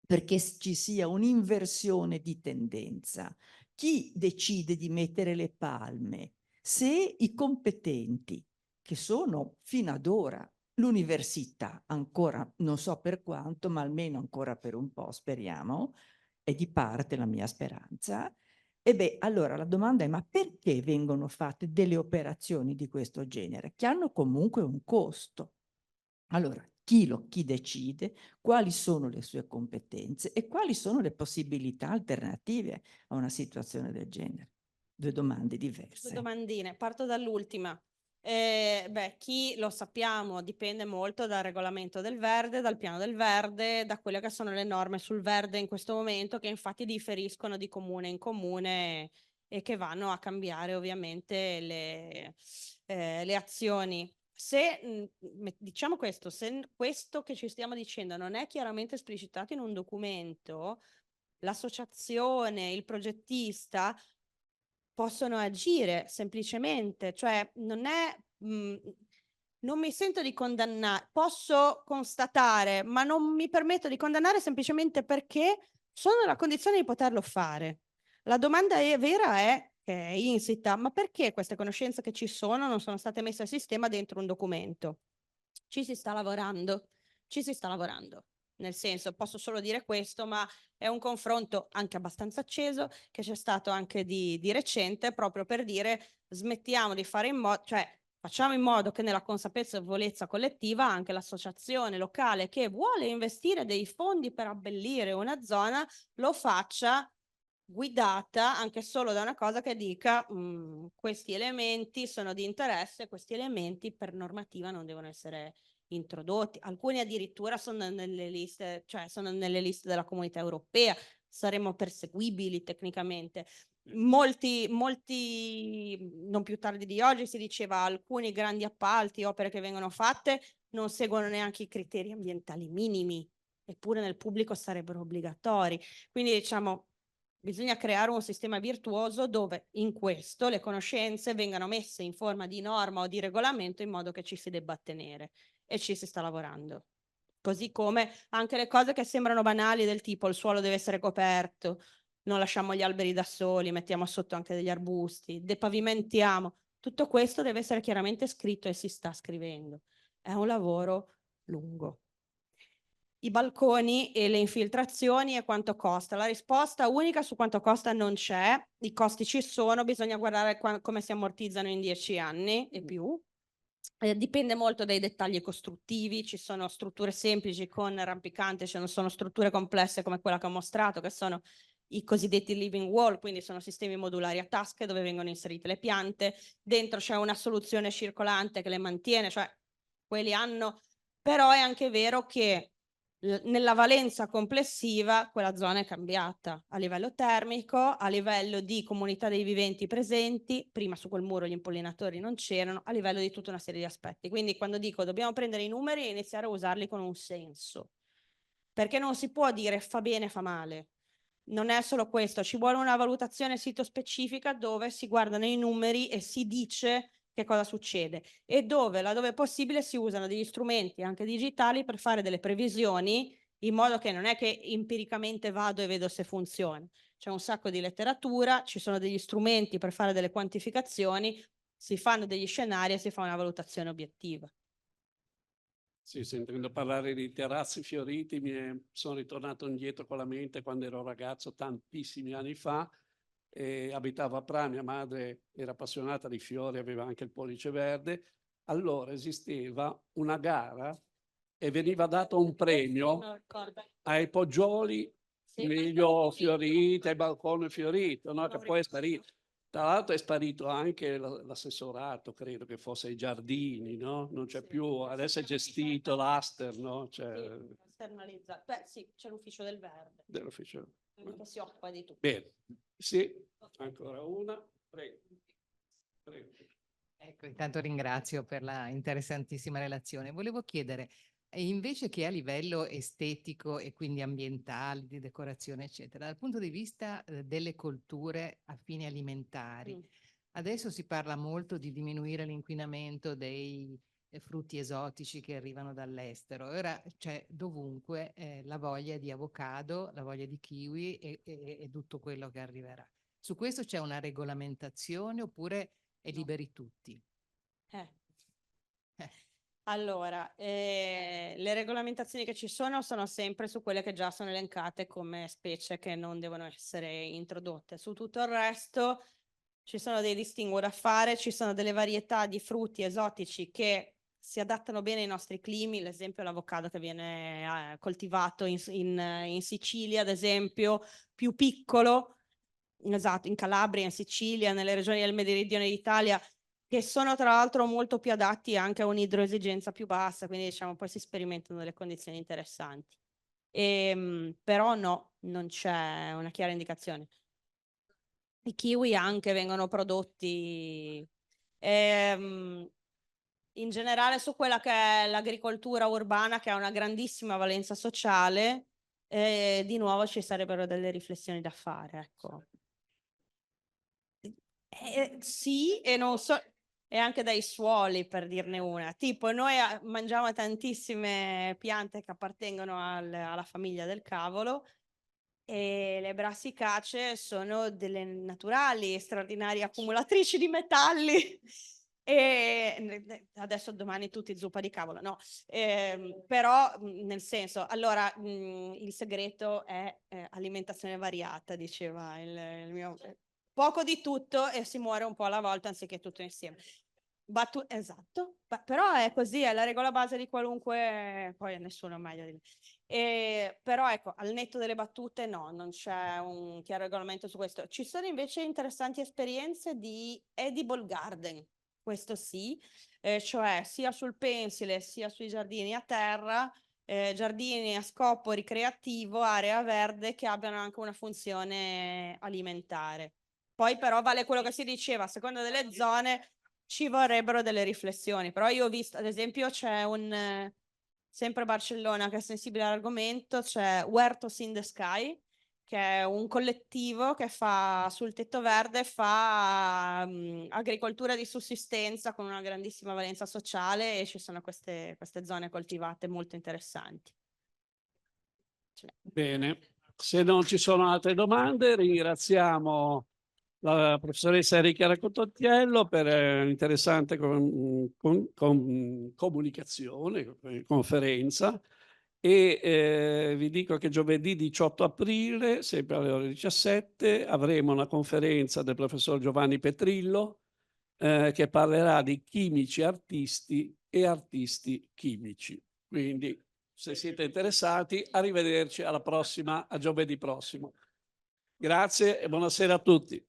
perché ci sia un'inversione di tendenza? Chi decide di mettere le palme? Se i competenti, che sono fino ad ora l'università, ancora non so per quanto, ma almeno ancora per un po', speriamo, è di parte la mia speranza. E beh, allora la domanda è: ma perché vengono fatte delle operazioni di questo genere, che hanno comunque un costo? Allora, chi decide, quali sono le sue competenze e quali sono le possibilità alternative a una situazione del genere? Due domande Due diverse. domandine, parto dall'ultima. Chi lo sappiamo dipende molto dal regolamento del verde, dal piano del verde, da quelle che sono le norme sul verde in questo momento, che infatti differiscono di comune in comune e che vanno a cambiare ovviamente le azioni. Se diciamo questo, se questo che ci stiamo dicendo non è chiaramente esplicitato in un documento, l'associazione, il progettista possono agire semplicemente, cioè non mi sento di condannare, posso constatare, ma non mi permetto di condannare semplicemente perché sono nella condizione di poterlo fare. La domanda vera è, che è insita, ma perché queste conoscenze che ci sono non sono state messe a sistema dentro un documento? Ci si sta lavorando, ci si sta lavorando. Nel senso, posso solo dire questo, ma è un confronto anche abbastanza acceso che c'è stato anche di recente, proprio per dire smettiamo di fare in modo, cioè facciamo in modo che nella consapevolezza collettiva anche l'associazione locale che vuole investire dei fondi per abbellire una zona lo faccia guidata anche solo da una cosa che dica questi elementi sono di interesse, questi elementi per normativa non devono essere introdotti. Alcuni addirittura sono nelle liste, cioè sono nelle liste della Comunità Europea, saremo perseguibili tecnicamente. Molti, non più tardi di oggi si diceva alcuni grandi appalti, opere che vengono fatte non seguono neanche i criteri ambientali minimi, eppure nel pubblico sarebbero obbligatori. Quindi diciamo bisogna creare un sistema virtuoso dove in questo le conoscenze vengano messe in forma di norma o di regolamento in modo che ci si debba attenere e ci si sta lavorando. Così come anche le cose che sembrano banali del tipo il suolo deve essere coperto, non lasciamo gli alberi da soli, mettiamo sotto anche degli arbusti, depavimentiamo. Tutto questo deve essere chiaramente scritto e si sta scrivendo. È un lavoro lungo. I balconi e le infiltrazioni e quanto costa. La risposta unica su quanto costa non c'è, i costi ci sono, bisogna guardare come si ammortizzano in 10 anni e più. Dipende molto dai dettagli costruttivi, ci sono strutture semplici con rampicante, ci sono strutture complesse come quella che ho mostrato, che sono i cosiddetti living wall, quindi sono sistemi modulari a tasche dove vengono inserite le piante, dentro c'è una soluzione circolante che le mantiene, cioè quelli hanno, però è anche vero che nella valenza complessiva quella zona è cambiata a livello termico, a livello di comunità dei viventi presenti, prima su quel muro gli impollinatori non c'erano, a livello di tutta una serie di aspetti. Quindi quando dico dobbiamo prendere i numeri e iniziare a usarli con un senso, perché non si può dire fa bene, fa male. Non è solo questo, ci vuole una valutazione sito specifica dove si guardano i numeri e si dice che cosa succede e dove, laddove è possibile, si usano degli strumenti anche digitali per fare delle previsioni in modo che non è che empiricamente vado e vedo se funziona. C'è un sacco di letteratura, ci sono degli strumenti per fare delle quantificazioni, si fanno degli scenari e si fa una valutazione obiettiva. Sì, sentendo parlare di terrazzi fioriti sono ritornato indietro con la mente quando ero ragazzo tantissimi anni fa e abitavo a Pra, mia madre era appassionata di fiori, aveva anche il pollice verde. Allora esisteva una gara e veniva dato un premio ai poggioli meglio fioriti, ai balconi fioriti, no? Che poi è sparito. Tra l'altro è sparito anche l'assessorato, credo che fosse ai giardini, no? Non c'è più, adesso è gestito l'Aster, no? Esternalizzato. Beh, sì, c'è l'ufficio del verde. Dell'ufficio. Che si occupa di tutto. Bene, sì, ancora una, prego. Prego. Ecco, intanto ringrazio per la interessantissima relazione. Volevo chiedere, invece che a livello estetico e quindi ambientale, di decorazione, eccetera, dal punto di vista delle colture a fini alimentari, adesso si parla molto di diminuire l'inquinamento dei frutti esotici che arrivano dall'estero. Ora c'è dovunque la voglia di avocado, la voglia di kiwi e tutto quello che arriverà. Su questo c'è una regolamentazione oppure è liberi tutti? Allora, le regolamentazioni che ci sono sempre su quelle che già sono elencate come specie che non devono essere introdotte. Su tutto il resto ci sono dei distinguo da fare, ci sono delle varietà di frutti esotici che si adattano bene ai nostri climi, l'esempio è l'avocado che viene coltivato in Sicilia, ad esempio, più piccolo, esatto, in Calabria, in Sicilia, nelle regioni del meridione d'Italia, che sono tra l'altro molto più adatti anche a un'idroesigenza più bassa, quindi diciamo poi si sperimentano delle condizioni interessanti. Però no, non c'è una chiara indicazione. I kiwi anche vengono prodotti in generale su quella che è l'agricoltura urbana, che ha una grandissima valenza sociale, di nuovo ci sarebbero delle riflessioni da fare, ecco. Sì, e non so, e anche dai suoli, per dirne una. Tipo, noi mangiamo tantissime piante che appartengono alla famiglia del cavolo, e le brassicacee sono delle naturali, straordinarie accumulatrici di metalli. E adesso domani tutti zuppa di cavolo, no? Però nel senso, allora il segreto è alimentazione variata, diceva il mio... Poco di tutto e si muore un po' alla volta anziché tutto insieme. Esatto, però è così, è la regola base di qualunque, poi nessuno è meglio di me. Però ecco, al netto delle battute no, non c'è un chiaro regolamento su questo. Ci sono invece interessanti esperienze di edible garden, questo sì, cioè sia sul pensile sia sui giardini a terra, giardini a scopo ricreativo, area verde che abbiano anche una funzione alimentare. Poi però vale quello che si diceva, a seconda delle zone ci vorrebbero delle riflessioni, però io ho visto, ad esempio, c'è sempre a Barcellona che è sensibile all'argomento, c'è Huertos in the Sky, che è un collettivo che fa sul tetto verde, fa agricoltura di sussistenza con una grandissima valenza sociale, e ci sono queste zone coltivate molto interessanti. Bene, se non ci sono altre domande, ringraziamo la professoressa Enrica Raccontottiello per l'interessante comunicazione, conferenza, e vi dico che giovedì 18 aprile, sempre alle ore 17, avremo una conferenza del professor Giovanni Petrillo che parlerà di chimici artisti e artisti chimici. Quindi, se siete interessati, arrivederci alla prossima, a giovedì prossimo. Grazie e buonasera a tutti.